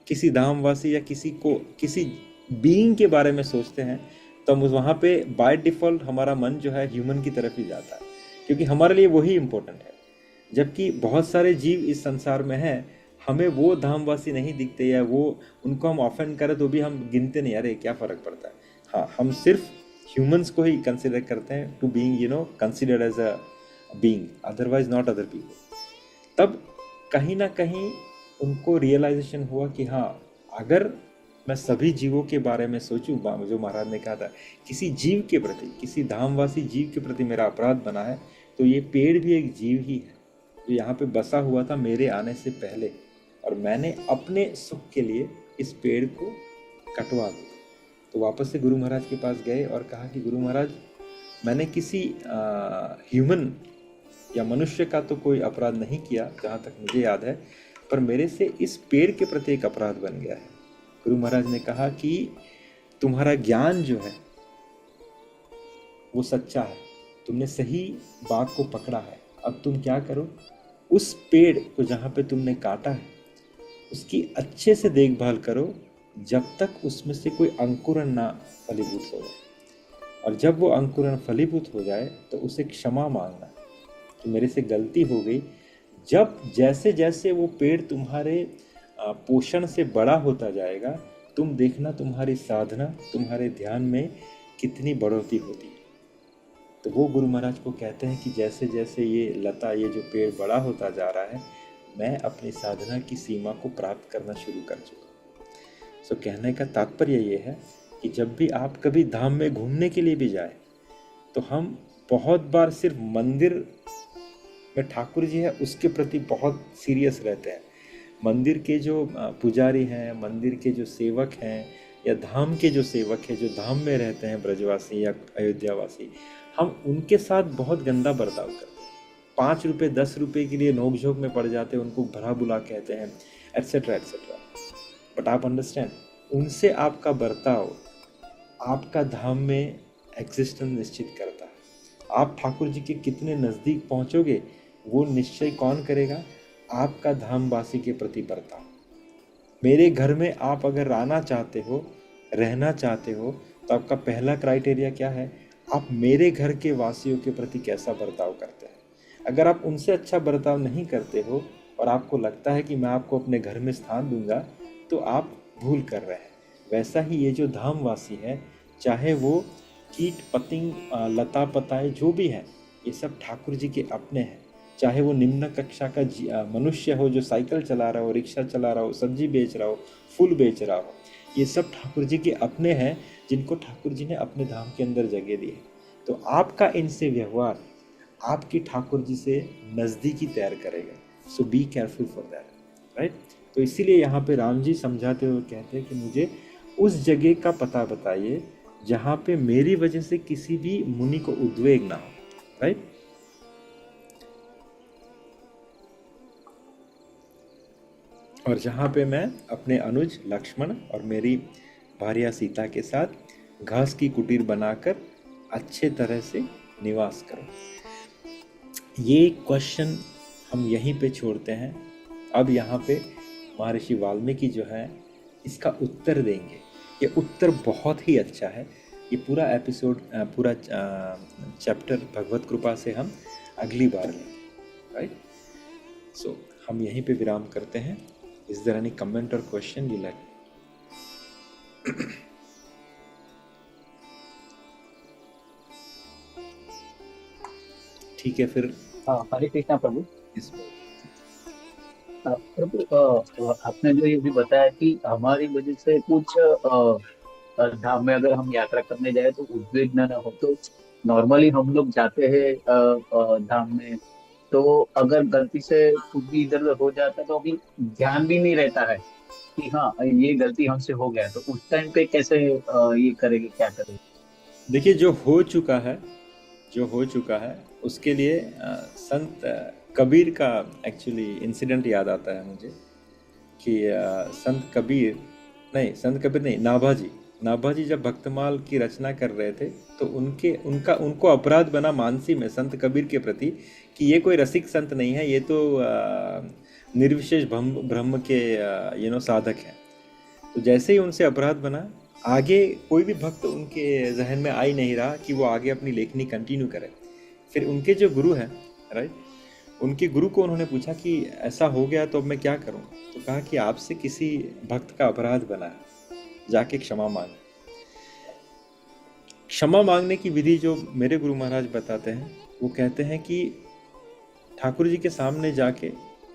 किसी धामवासी या किसी बीइंग के बारे में सोचते हैं तो हम वहाँ पे बाय डिफ़ॉल्ट हमारा मन जो है ह्यूमन की तरफ ही जाता है, क्योंकि हमारे लिए वही इम्पोर्टेंट है। जबकि बहुत सारे जीव इस संसार में हैं, हमें वो धामवासी नहीं दिखते, या वो उनको हम ऑफेंड करें तो भी हम गिनते नहीं, अरे क्या फ़र्क पड़ता है। हाँ, हम सिर्फ ह्यूमंस को ही कंसिडर करते हैं to being considered as a being, otherwise not other people. तब कहीं ना कहीं उनको रियलाइजेशन हुआ कि हाँ, अगर मैं सभी जीवों के बारे में सोचूं, जो महाराज ने कहा था, किसी जीव के प्रति, किसी धामवासी जीव के प्रति मेरा अपराध बना है, तो ये पेड़ भी एक जीव ही है जो यहाँ पे बसा हुआ था मेरे आने से पहले, और मैंने अपने सुख के लिए इस पेड़ को कटवा दिया। तो वापस से गुरु महाराज के पास गए और कहा कि गुरु महाराज, मैंने किसी ह्यूमन या मनुष्य का तो कोई अपराध नहीं किया जहाँ तक मुझे याद है, पर मेरे से इस पेड़ के प्रति एक अपराध बन गया है। गुरु महाराज ने कहा कि तुम्हारा ज्ञान जो है वो सच्चा है, तुमने सही बात को पकड़ा है। अब तुम क्या करो, उस पेड़ को जहाँ पे तुमने काटा है उसकी अच्छे से देखभाल करो, जब तक उसमें से कोई अंकुरण ना फलीभूत हो जाए, और जब वो अंकुरण फलीभूत हो जाए तो उसे क्षमा मांगना कि मेरे से गलती हो गई, जब जैसे जैसे वो पेड़ तुम्हारे पोषण से बड़ा होता जाएगा, तुम देखना तुम्हारी साधना, तुम्हारे ध्यान में कितनी बढ़ोतरी होती है। तो वो गुरु महाराज को कहते हैं कि जैसे जैसे ये लता, ये जो पेड़ बड़ा होता जा रहा है, मैं अपनी साधना की सीमा को प्राप्त करना शुरू कर चुका। सो कहने का तात्पर्य ये है कि जब भी आप कभी धाम में घूमने के लिए भी जाए, तो हम बहुत बार सिर्फ मंदिर में ठाकुर जी है उसके प्रति बहुत सीरियस रहते हैं। मंदिर के जो पुजारी हैं, मंदिर के जो सेवक हैं, या धाम के जो सेवक हैं, जो धाम में रहते हैं, ब्रजवासी या अयोध्यावासी, हम उनके साथ बहुत गंदा बर्ताव करते हैं। 5 रुपये 10 रुपये के लिए नोक झोंक में पड़ जाते हैं, उनको भला बुला कहते हैं, एट्सेट्रा एट्सेट्रा। बट आप अंडरस्टैंड, उनसे आपका बर्ताव आपका धाम में एग्जिस्टेंस निश्चित करता है। आप ठाकुर जी के कितने नज़दीक पहुँचोगे, वो निश्चय कौन करेगा? आपका धामवासी के प्रति बर्ताव। मेरे घर में आप अगर आना चाहते हो, रहना चाहते हो, तो आपका पहला क्राइटेरिया क्या है? आप मेरे घर के वासियों के प्रति कैसा बर्ताव करते हैं। अगर आप उनसे अच्छा बर्ताव नहीं करते हो और आपको लगता है कि मैं आपको अपने घर में स्थान दूंगा, तो आप भूल कर रहे हैं। वैसा ही ये जो धामवासी है, चाहे वो कीट पतिंग लता पताए जो भी है, ये सब ठाकुर जी के अपने हैं। चाहे वो निम्न कक्षा का मनुष्य हो जो साइकिल चला रहा हो, रिक्शा चला रहा हो, सब्जी बेच रहा हो, फूल बेच रहा हो, ये सब ठाकुर जी के अपने हैं, जिनको ठाकुर जी ने अपने धाम के अंदर जगह दी है। तो आपका इनसे व्यवहार आपकी ठाकुर जी से नज़दीकी तैयार करेगा। So be careful for that, right. तो इसीलिए यहाँ पे राम जी समझाते हुए कहते हैं कि मुझे उस जगह का पता बताइए जहाँ पे मेरी वजह से किसी भी मुनि को उद्वेग ना हो, राइट। और जहाँ पे मैं अपने अनुज लक्ष्मण और मेरी भार्या सीता के साथ घास की कुटीर बनाकर अच्छे तरह से निवास करूं। ये क्वेश्चन हम यहीं पे छोड़ते हैं। अब यहाँ पे महर्षि वाल्मीकि जो है इसका उत्तर देंगे। ये उत्तर बहुत ही अच्छा है। ये पूरा एपिसोड, पूरा चैप्टर भगवत कृपा से हम अगली बार लेंगे, राइट। सो हम यहीं पे विराम करते हैं। Is there any comment or question you like? ठीक है फिर।
हाँ, हरे कृष्णा प्रभु।
इस
प्रभु, आपने जो ये भी बताया कि हमारी वजह से कुछ धाम में अगर हम यात्रा करने जाए तो उद्विग्न न हो, तो नॉर्मली हम लोग जाते हैं धाम में, तो अगर गलती से कुछ भी इधर उधर हो जाता है तो अभी ध्यान भी नहीं रहता है कि हाँ ये गलती हमसे हो गया, तो उस टाइम पे कैसे ये करेंगे, क्या करेंगे?
देखिए, जो हो चुका है उसके लिए संत कबीर का एक्चुअली इंसिडेंट याद आता है मुझे कि संत कबीर नहीं, नाभाजी जब भक्तमाल की रचना कर रहे थे तो उनको अपराध बना मानसी में संत कबीर के प्रति कि ये कोई रसिक संत नहीं है, ये तो निर्विशेष ब्रह्म के साधक हैं। तो जैसे ही उनसे अपराध बना, आगे कोई भी भक्त उनके जहन में आ ही नहीं रहा कि वो आगे अपनी लेखनी कंटिन्यू करे। फिर उनके जो गुरु हैं, राइट, उनके गुरु को उन्होंने पूछा कि ऐसा हो गया तो अब मैं क्या करूं? तो कहा कि आपसे किसी भक्त का अपराध बना है, जाके क्षमा मांग। क्षमा मांगने की विधि जो मेरे गुरु महाराज बताते हैं, वो कहते हैं कि ठाकुर जी के सामने जाके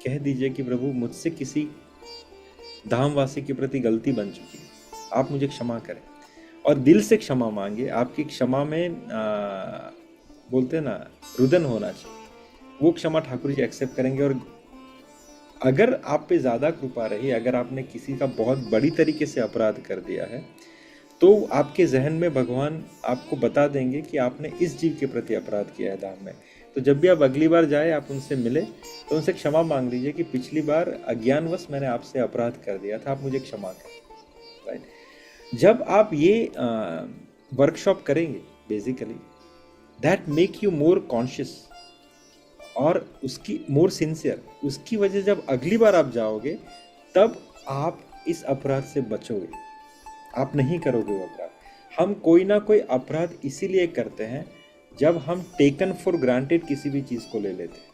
कह दीजिए कि प्रभु, मुझसे किसी धामवासी के प्रति गलती बन चुकी है, आप मुझे क्षमा करें। और दिल से क्षमा मांगे। आपकी क्षमा में बोलते हैं ना, रुदन होना चाहिए। वो क्षमा ठाकुर जी एक्सेप्ट करेंगे। और अगर आप पे ज़्यादा कृपा रही, अगर आपने किसी का बहुत बड़ी तरीके से अपराध कर दिया है, तो आपके जहन में भगवान आपको बता देंगे कि आपने इस जीव के प्रति अपराध किया है धाम में। तो जब भी आप अगली बार जाए, आप उनसे मिले तो उनसे क्षमा मांग लीजिए कि पिछली बार अज्ञानवश मैंने आपसे अपराध कर दिया था, आप मुझे क्षमा करें, राइट। जब आप ये वर्कशॉप करेंगे, basically that make you more conscious और उसकी मोर सिंसियर। उसकी वजह जब अगली बार आप जाओगे, तब आप इस अपराध से बचोगे, आप नहीं करोगे वो अपराध। हम कोई ना कोई अपराध इसीलिए करते हैं जब हम टेकन फॉर ग्रांटेड किसी भी चीज़ को ले लेते हैं।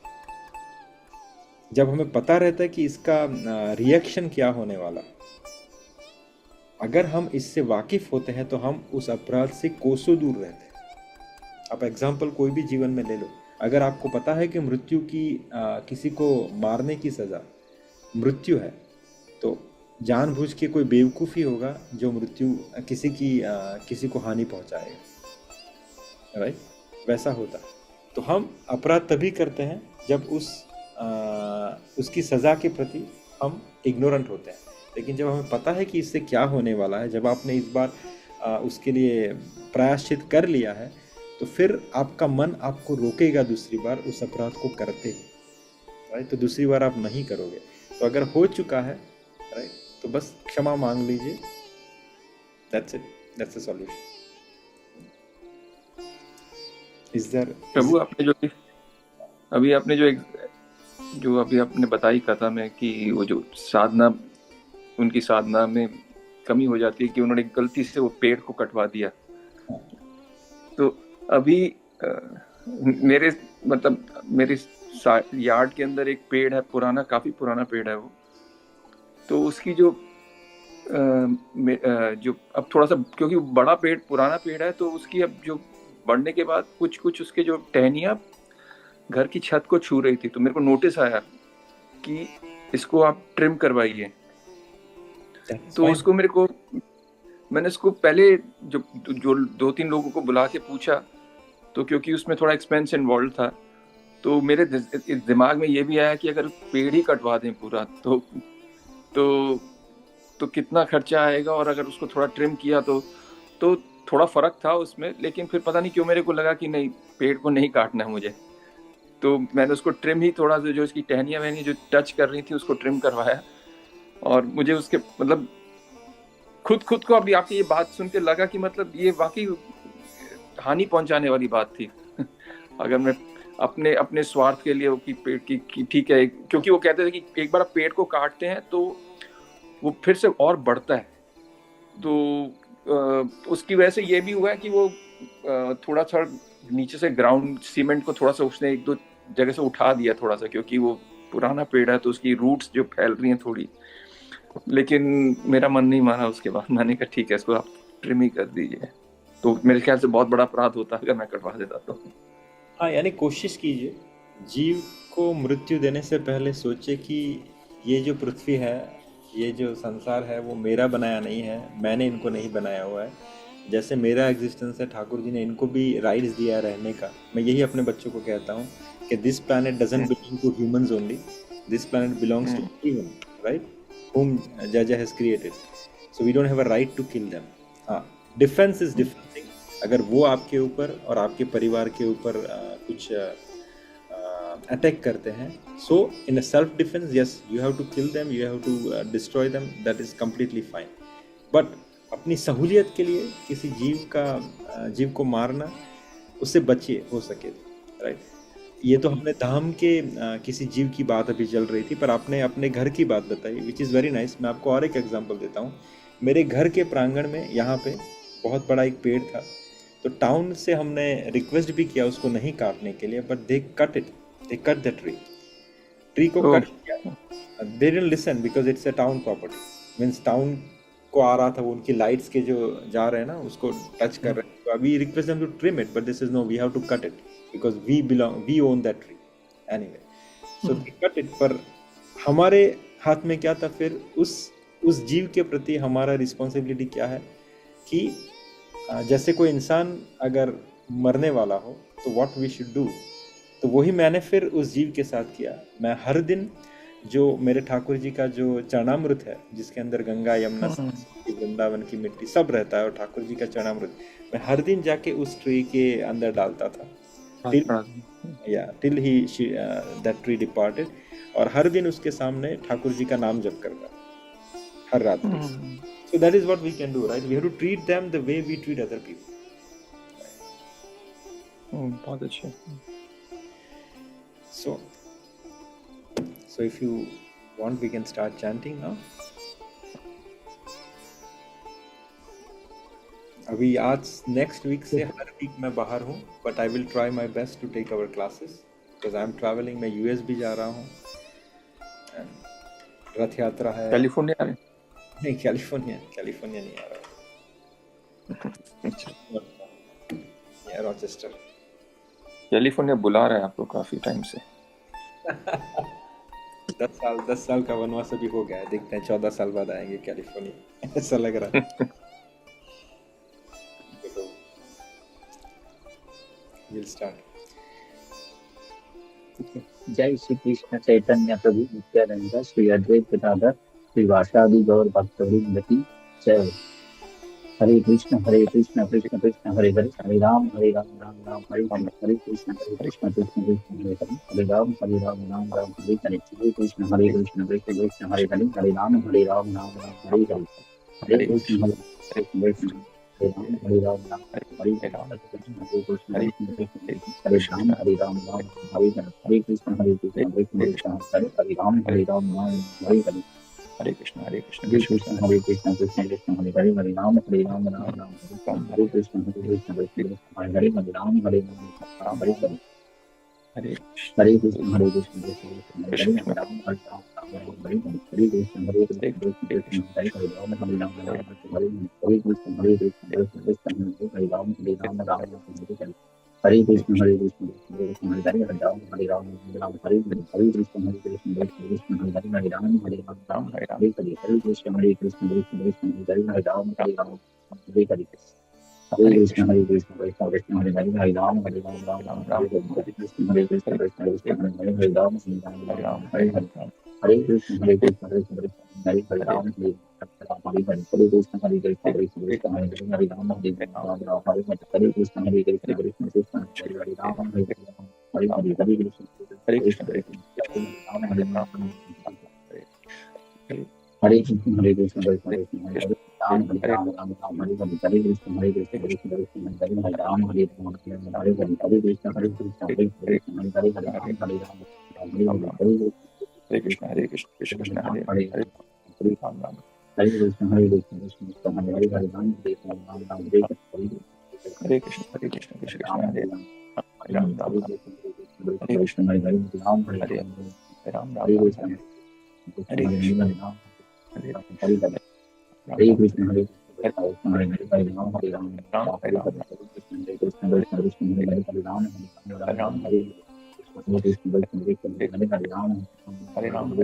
जब हमें पता रहता है कि इसका रिएक्शन क्या होने वाला, अगर हम इससे वाकिफ होते हैं तो हम उस अपराध से कोसों दूर रहते हैं। आप एग्जाम्पल कोई भी जीवन में ले लो, अगर आपको पता है कि मृत्यु की किसी को मारने की सज़ा मृत्यु है, तो जानबूझ के कोई बेवकूफ़ी होगा जो मृत्यु किसी को हानि पहुंचाएगा, राइट? वैसा होता है। तो हम अपराध तभी करते हैं जब उसकी सज़ा के प्रति हम इग्नोरेंट होते हैं। लेकिन जब हमें पता है कि इससे क्या होने वाला है, जब आपने इस बार उसके लिए प्रायश्चित कर लिया है, तो फिर आपका मन आपको रोकेगा दूसरी बार उस अपराध को करते हुए, राइट? तो दूसरी बार आप नहीं करोगे। तो अगर हो चुका है, राइट, तो बस क्षमा मांग लीजिए। That's it, that's the solution. Is there
Prabhu, आपने जो अभी आपने बताई कथा में कि वो जो साधना, उनकी साधना में कमी हो जाती है कि उन्होंने गलती से वो पेड़ को कटवा दिया। तो अभी मेरे यार्ड के अंदर एक पेड़ है, काफी पुराना पेड़ है वो। तो उसकी जो अब थोड़ा सा, क्योंकि बड़ा पेड़, पुराना पेड़ है, तो उसकी अब जो बढ़ने के बाद कुछ उसके जो टहनियाँ घर की छत को छू रही थी, तो मेरे को नोटिस आया कि इसको आप ट्रिम करवाइए। तो उसको मैंने इसको पहले जो 2-3 लोगों को बुला के पूछा, तो क्योंकि उसमें थोड़ा एक्सपेंस इन्वॉल्व था, तो मेरे दिमाग में ये भी आया कि अगर पेड़ ही कटवा दें पूरा तो कितना खर्चा आएगा, और अगर उसको थोड़ा ट्रिम किया तो थोड़ा फर्क था उसमें। लेकिन फिर पता नहीं क्यों मेरे को लगा कि नहीं, पेड़ को नहीं काटना है मुझे। तो मैंने उसको ट्रिम ही थोड़ा सा, जो इसकी टहनियाँ वहनियाँ जो टच कर रही थी उसको ट्रिम करवाया। और मुझे उसके मतलब खुद को अभी आपकी ये बात सुन के लगा कि मतलब ये वाकई हानि पहुंचाने वाली बात थी। अगर मैं अपने स्वार्थ के लिए कि पेड़ की ठीक है, क्योंकि वो कहते थे कि एक बार पेड़ को काटते हैं तो वो फिर से और बढ़ता है। तो उसकी वजह से ये भी हुआ है कि वो थोड़ा सा नीचे से ग्राउंड सीमेंट को थोड़ा सा उसने 1-2 जगह से उठा दिया थोड़ा सा, क्योंकि वो पुराना पेड़ है तो उसकी रूट्स जो फैल रही हैं थोड़ी। लेकिन मेरा मन नहीं माना उसके बाद। मैंने कहा ठीक है, इसको आप ट्रिम ही कर दीजिए। तो मेरे ख्याल से बहुत बड़ा अपराध होता अगर मैं कटवा देता तो।
हाँ, यानी कोशिश कीजिए, जीव को मृत्यु देने से पहले सोचे कि ये जो पृथ्वी है, ये जो संसार है, वो मेरा बनाया नहीं है, मैंने इनको नहीं बनाया हुआ है। जैसे मेरा एग्जिस्टेंस है, ठाकुर जी ने इनको भी राइट्स दिया है रहने का। मैं यही अपने बच्चों को कहता हूँ कि this planet doesn't belong to humans only, this planet belongs to everyone, right, whom Jaja has created. So we don't have a right to kill them. हाँ, डिफेंस इज डिफरेंट थिंग। अगर वो आपके ऊपर और आपके परिवार के ऊपर कुछ अटैक करते हैं, so in a self defence, yes, you have to kill them, you have to destroy them, that is completely fine. But अपनी सहूलियत के लिए किसी जीव को मारना, उससे बचिए हो सके, राइट। ये तो हमने धाम के किसी जीव की बात अभी चल रही थी, पर आपने अपने घर की बात बताई, विच इज़ वेरी नाइस। मैं आपको और एक एग्जांपल देता हूँ। मेरे घर के प्रांगण में यहाँ पे बहुत बड़ा एक पेड़ था, तो टाउन से हमने रिक्वेस्ट भी किया उसको नहीं काटने के लिए, but they cut the tree को कट किया। They didn't listen because it's a town property, means town को आ रहा था, वो उनकी लाइट्स के जो जा रहे हैं ना उसको टच कर रहे हैं। तो अभी request them to trim it, but this is no, we have to cut it because we own that tree anyway, so we cut it। पर हमारे हाथ में क्या था फिर, उस जीव के प्रति हमारा रिस्पॉन्सिबिलिटी क्या है कि जैसे कोई इंसान अगर मरने वाला हो तो what we should do, तो वही मैंने फिर उस जीव के साथ किया। मैं हर दिन जो मेरे ठाकुर जी का जो चरणामृत है, जिसके अंदर गंगा, यमुना, सरस्वती, वृंदावन की मिट्टी सब रहता है, और ठाकुर जी का चरणामृत मैं हर दिन जाके उस ट्री के अंदर डालता था till that tree departed, और हर दिन उसके सामने ठाकुर जी का नाम जप करता हर रात। So that is what we can do, right? We have to treat them the way we treat other people.
बहुत अच्छे।
So if you want, we can start chanting now. अभी आज नेक्स्ट वीक से हर वीक मैं बाहर हूँ, but I will try my best to take our classes because I am travelling. मैं US भी जा रहा हूँ, रथ यात्रा है।
कैलिफोर्निया में।
नहीं, कैलिफोर्निया नहीं आ रहा
अच्छा,
है, रॉचेस्टर।
कैलिफोर्निया बुला रहा है आपको काफी टाइम से।
10 साल का वनवास अभी हो गया है, देखते हैं 14 साल बाद आएंगे कैलिफोर्निया। ऐसा लग रहा है। तो विल स्टार्ट।
जय श्री कृष्ण चैतन्य प्रभु नित्यानंद श्री अद्वैत गदाधर श्रीवासादि गौर भक्तवृंद की जय। हरे कृष्ण कृष्ण कृष्ण हरे हरे, हरे राम राम राम हरे हरे, हरे कृष्ण कृष्ण कृष्ण हरे हरे, हरे राम राम राम हरे हरे, हरे कृष्ण कृष्ण कृष्ण हरे हरे, हरे राम राम हरे हरे, हरे कृष्ण कृष्ण कृष्ण हरे राम हरे राम हरे कृष्ण कृष्ण कृष्ण हरे राम हरे हरे, हरे कृष्ण कृष्ण कृष्ण हरे राम हरे हरे,
हरे कृष्ण
हरे कृष्ण कृष्ण कृष्ण हरे हरे, हरे राम राम राम हरे कृष्ण कृष्ण कृष्ण हरे हरे, हरे राम हरे हरे,
हरे
हरे कृष्ण कृष्ण कृष्ण हरे हरे, हरे राम राम हरे हरे, हरे कृष्ण कृष्ण कृष्ण हरे हरे, राम हरे राम हरे कृष्ण कृष्ण कृष्ण हरे राम राम हरे हरे, हरे कृष्ण कृष्ण कृष्ण हरे हरे, हरे राम हरे हरे, हरे कृष्ण कृष्ण कृष्ण हरे हरे, हरे राम हरे हरे, हरे कृष्ण कृष्ण कृष्ण हरे हरे, हरे राम हरे हरे, हरे कृष्ण कृष्ण कृष्ण हरे हरे, हरे राम राम हरे हरे, हरे कृष्ण कृष्ण कृष्ण हरे हरे, हरे राम हरे हरे, हरे कृष्ण कृष्ण कृष्ण हरे हरे, राम हरे हरे, हरे कृष्ण कृष्ण कृष्ण हरे हरे, हरे राम हरे हरे, हरे कृष्ण कृष्ण कृष्ण हरे हरे, राम हरे हरे, हरे कृष्ण कृष्ण कृष्ण राम हरे हरे कृष्ण कृष्ण कृष्ण हरे हरे, राम हरे हरे, हरे कृष्ण कृष्ण कृष्ण हरे हरे, राम हरे हरे हरे, हरे कृष्ण कृष्ण कृष्ण हरे हरे, हरे राम हरे हरे,
हरे कृष्ण कृष्ण हरे
हरे
हरे
हरे,
राम राम।
हरे कृष्ण कृष्ण हरे हरे, हरे राम हरे
हरे कृष्ण कृष्ण कृष्ण हरे राम राम राम। हरे कृष्ण
कृष्ण हरे राम हरे
हरे राम राम
हरे
राम
कृष्ण
हरे
कृष्ण
हरे
हरे
कृष्ण
हरे, राम
हरे
हरे हरे,
राम
हरे
राम
कृष्ण
हरे
कृष्ण हरे हरे राम हरे राम
राम
हरे
राम
हरे,
राम
हरे कृष्ण कृष्ण
हरे
हरे हरे राम
हरे राम
हरे हरे, कृष्ण कृष्ण
हरे
हरे हरे राम
हरे
हरे
राम
हरे,
राम राम
हरे कृष्ण कृष्ण हरे हरे राम
हरे राम
हरे हरे,
राम
हरे कृष्ण
हरे
कृष्ण कृष्ण हरे हरे,
कृष्ण
हरे राम हरे हरे, हरे कृष्ण कृष्ण
हरे
कृष्ण हरे हरे, हरे राम
राम
हरे हरे, हरे कृष्ण
हरे
कृष्ण
हरे हरे
राम
हरे राम राम
हरे कृष्ण
हरे
कृष्ण कृष्ण हरे राम हरे
राम
हरे,
राम। हरे कृष्ण
हरे
कृष्ण
कृष्ण
कृष्ण
कृष्ण हरे हरे, हरे राम हरे राम
राम राम
हरे
राम
हरे,
हरे
हरे कृष्ण कृष्ण कृष्ण हरे हरे, राम
राम
हरे हरे,
राम
हरे कृष्ण
हरे
कृष्ण हरे हरे, राम हरे
हरे
हरे,
राम
हरे कृष्ण कृष्ण हरे हरे, राम हरे हरे,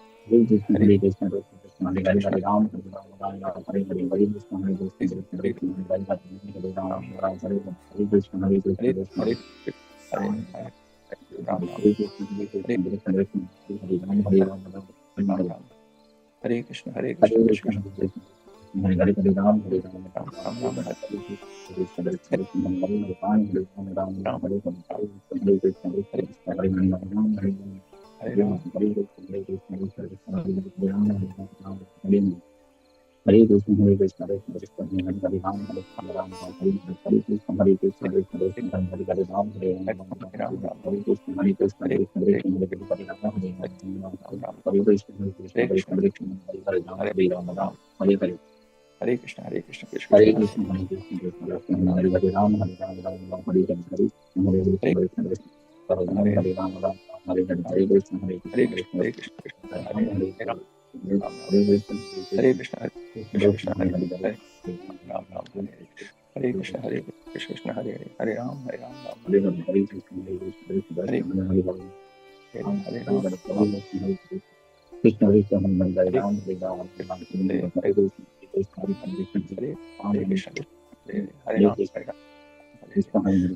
हरे कृष्ण कृष्ण कृष्ण हरे हरे, हरे राम हरे हरे कृष्ण कृष्ण कृष्ण हरे हरे, हरे राम हरे
हरे राम राम
हरे कृष्ण कृष्ण
हरे
कृष्ण
हरे
कृष्ण हरे हरे, राम हरे
राम राम
हरे कृष्ण कृष्ण
हरे कृष्ण
कृष्ण कृष्ण हरे हरे, राम
हरे
हरे
राम
हरे हरे,
हरे कृष्ण कृष्ण
हरे
कृष्ण हरे
कृष्ण कृष्ण कृष्ण हरे हरे, राम हरे हरे हरे, हरे कृष्ण कृष्ण कृष्ण हरे राम
हरे
हरे हरे हरे, हरे कृष्ण
हरे
कृष्ण
हरे
कृष्ण
कृष्ण
हरे
हरे
राम हरे
हरे
हरे,
राम राम
हरे कृष्ण
हरे
कृष्ण
कृष्ण
कृष्ण
हरे
हरे हरे,
हरे राम राम हरे कृष्ण हरे राम राम
हरे हरे, हरे कृष्ण कृष्ण
हरे
कृष्ण हरे हरे,
हरे
हरे
राम
हरे,
राम
हरे कृष्ण कृष्ण कृष्ण हरे
हरे
राम हरे
हरे
हरे, हरे कृष्ण
हरे
राम
हरे
हरे
कृष्ण हरे
हरे
राम
कृष्ण
हरे राम हरे
कृष्ण हरे हरे, राम हरे
हरे
हरे,
हरे
हरे
राम राम
कृष्ण
राम
हरे
हरे
कृष्ण
कृष्ण
हरे हरे, राम हरे हरे कृष्ण हरे कृष्ण कृष्ण हरे हरे,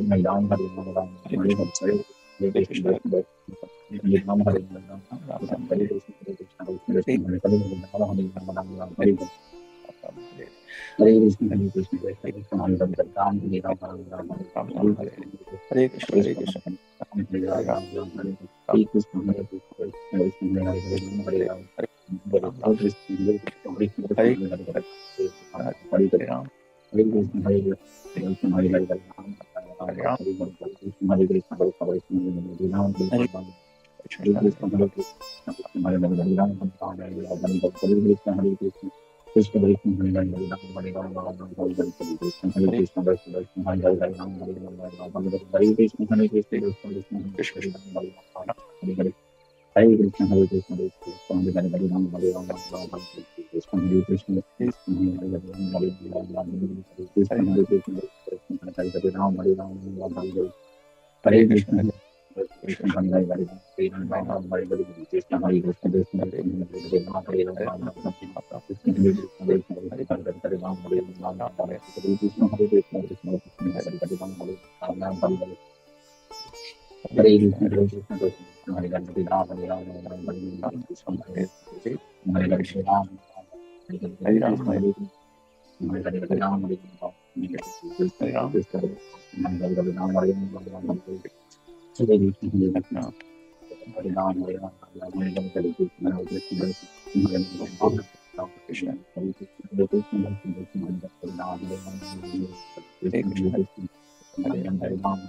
राम हरे
हरे
हरे,
कृष्ण
हरे
हरे
कृष्ण
कृष्ण
कृष्ण हरे राम हरे
राम राम
हरे,
राम
हरे
हरे
कृष्ण कृष्ण
हरे
कृष्ण हरे हरे, राम हरे
हरे
हरे,
राम हरे
हरे कृष्ण कृष्ण
हरे
कृष्ण हरे हरे, राम हरे
राम
हरे
राम
हरे,
हरे हरे कृष्ण
कृष्ण राम हरे
हरे राम
हरे,
राम
हरे कृष्ण कृष्ण हरे हरे, राम हरे
हरे हरे
हरे,
राम राम
हरे कृष्ण
हरे
कृष्ण हरे हरे, हरे
हरे राम राम
कृष्ण हरे कृष्ण हरे हरे, राम
हरे राम
हरे कृष्ण हरे कृष्ण कृष्ण हरे राम हरे,
हरे
Hare Krishna, Hare Krishna, Krishna Hare Hare, Hare Ram, Hare Ram, Hare Krishna, Hare Krishna, Krishna Krishna, Hare Hare, Hare Ram, Hare Ram, Hare Krishna, Hare Krishna, Krishna Krishna, Hare Hare, Hare Ram, Hare Ram, Hare Krishna, Hare Krishna, Krishna Krishna, Hare Ram, Hare Ram, Hare Hare. Hare Krishna, Hare Krishna, Hare Krishna, Hare Hare, Hare Ram, Hare Ram, Hare Krishna, Hare Krishna, Krishna Hare Hare, Hare Ram, Hare Ram, Hare Krishna, Hare Krishna, Krishna Hare Hare, Ram, Hare Ram, Hare Krishna. Hare Krishna, Hare Krishna, Hare Hare, Hare Ram, Hare Ram, Hare Krishna, Hare Krishna, Krishna Krishna, Hare Hare, Ram, Hare Ram, Hare Ram, Krishna, Hare Krishna, Hare Krishna, Hare Hare, Ram, Hare Ram, Hare Krishna, Hare Krishna, Krishna Krishna, Hare Hare, Ram, Hare Ram, Hare Hare. Hare Krishna, Hare Krishna, Krishna Hare Hare, Hare Ram, Hare Ram, Hare Krishna, Hare Krishna, Hare Hare, Hare Ram, Hare Krishna, Hare Krishna, Hare Hare, Hare Ram, Hare Ram, Krishna Krishna, Hare Hare, Ram, Hare Ram, Hare Krishna, Hare Krishna, Hare Krishna, Hare Ram, Hare Ram, Hare Ram, Hare Krishna, Hare Krishna, Hare Krishna, Hare Krishna, Hare Krishna, Hare Krishna, Hare Ram, Hare Ram, Hare Krishna, Hare Krishna, Hare Ram, Hare Ram,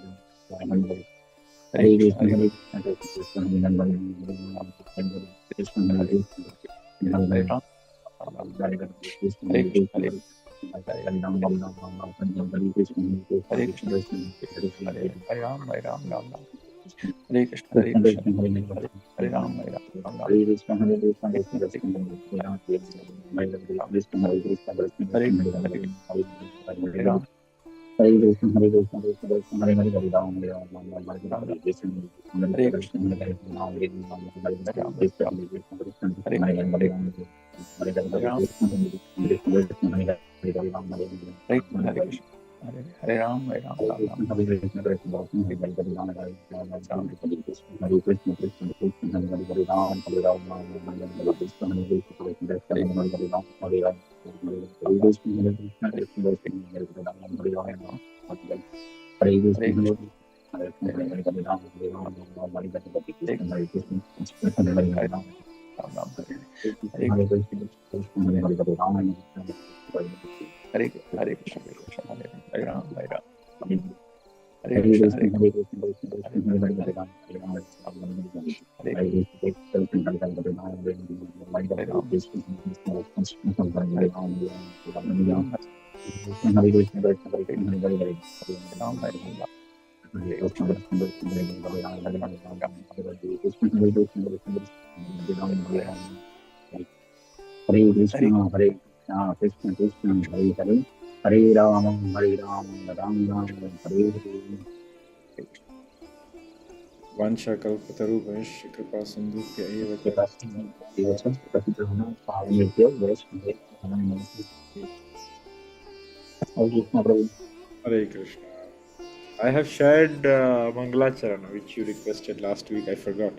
Hare Krishna. Hare Krishna, Hare Krishna, Krishna Hare Hare, Hare Ram, Hare Krishna, Hare Krishna, Hare Hare, Hare Hare, Krishna Hare Krishna, Hare Ram, Hare Ram, Hare Krishna, Hare Krishna, Krishna Krishna, Hare Krishna, Krishna Hare Hare, Hare Krishna, Hare Krishna, Krishna Krishna, Hare Ram, Hare Krishna, Hare Krishna, Krishna Krishna, Hare Hare, Hare Hare. Hare Krishna, Hare Krishna, Krishna Krishna, Hare Hare, Hare Ram, Hare Ram, Hare Krishna, Hare Krishna, Hare Hare, Ram, Hare Ram, Hare Krishna, Hare Krishna, Krishna Krishna, Hare Hare, Hare Ram, Hare Hare, Hare Krishna, Hare Krishna, Hare Hare, Hare Ram, Hare Hare, Hare Hare. Hare Krishna, Hare Krishna, Krishna Krishna, Hare Hare, Hare Ram, Hare Ram, Hare Krishna, Hare Krishna, Krishna Krishna, Hare Hare, Hare Ram, Hare Ram, Hare Krishna, Hare Krishna, Krishna Krishna, Hare Hare, Hare Ram, Hare Ram, Hare Krishna, Hare Krishna, Krishna Krishna, Hare Hare, Ram, Hare Ram, Hare Krishna, Hare Krishna, Hare Krishna, Hare Hare, Hare Ram, Hare Ram, Hare Krishna, Hare Krishna, Krishna Hare Hare, Ram, Hare Krishna, Hare Krishna, Krishna Hare Hare, Hare Ram, Hare Hare Krishna, Hare Krishna, Krishna Krishna, Hare Hare, Hare Ram, Hare Ram, Hare Krishna, Krishna Hare Hare, Hare Ram, Hare Krishna, Krishna Hare Hare, Hare Ram, Krishna, Hare Krishna, Krishna Krishna, Hare Hare, Hare Ram, Hare Krishna, Krishna Krishna, Hare Hare, Hare Ram, Hare Krishna, Hare Krishna, Krishna Krishna, Hare Ram, Hare Ram, Hare Krishna, Hare Krishna, Krishna Krishna, Hare Hare, Hare Ram, Ram Ram, Hare Hare.
वंशकल्पतरुभ्यश्च कृपा सिन्धुभ्य एव च Hare Krishna. I have shared Mangalacharana, which you requested last week. I forgot.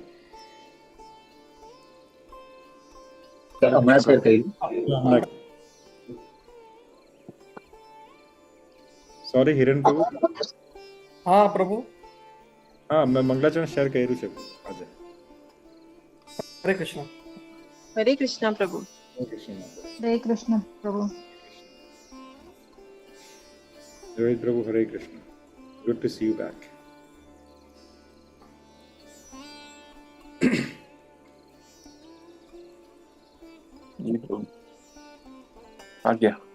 हमारा share करिए.
Sorry, Hiran Prabhu.
हाँ प्रभु.
हाँ, मैं मंगलाचरण share करूँ छू. आज.
हरे कृष्णा.
हरे कृष्णा प्रभु.
Hare Krishna.
Hare Krishna Prabhu.
Hare Prabhu, Hare Krishna. Good to see you back.
आ गया.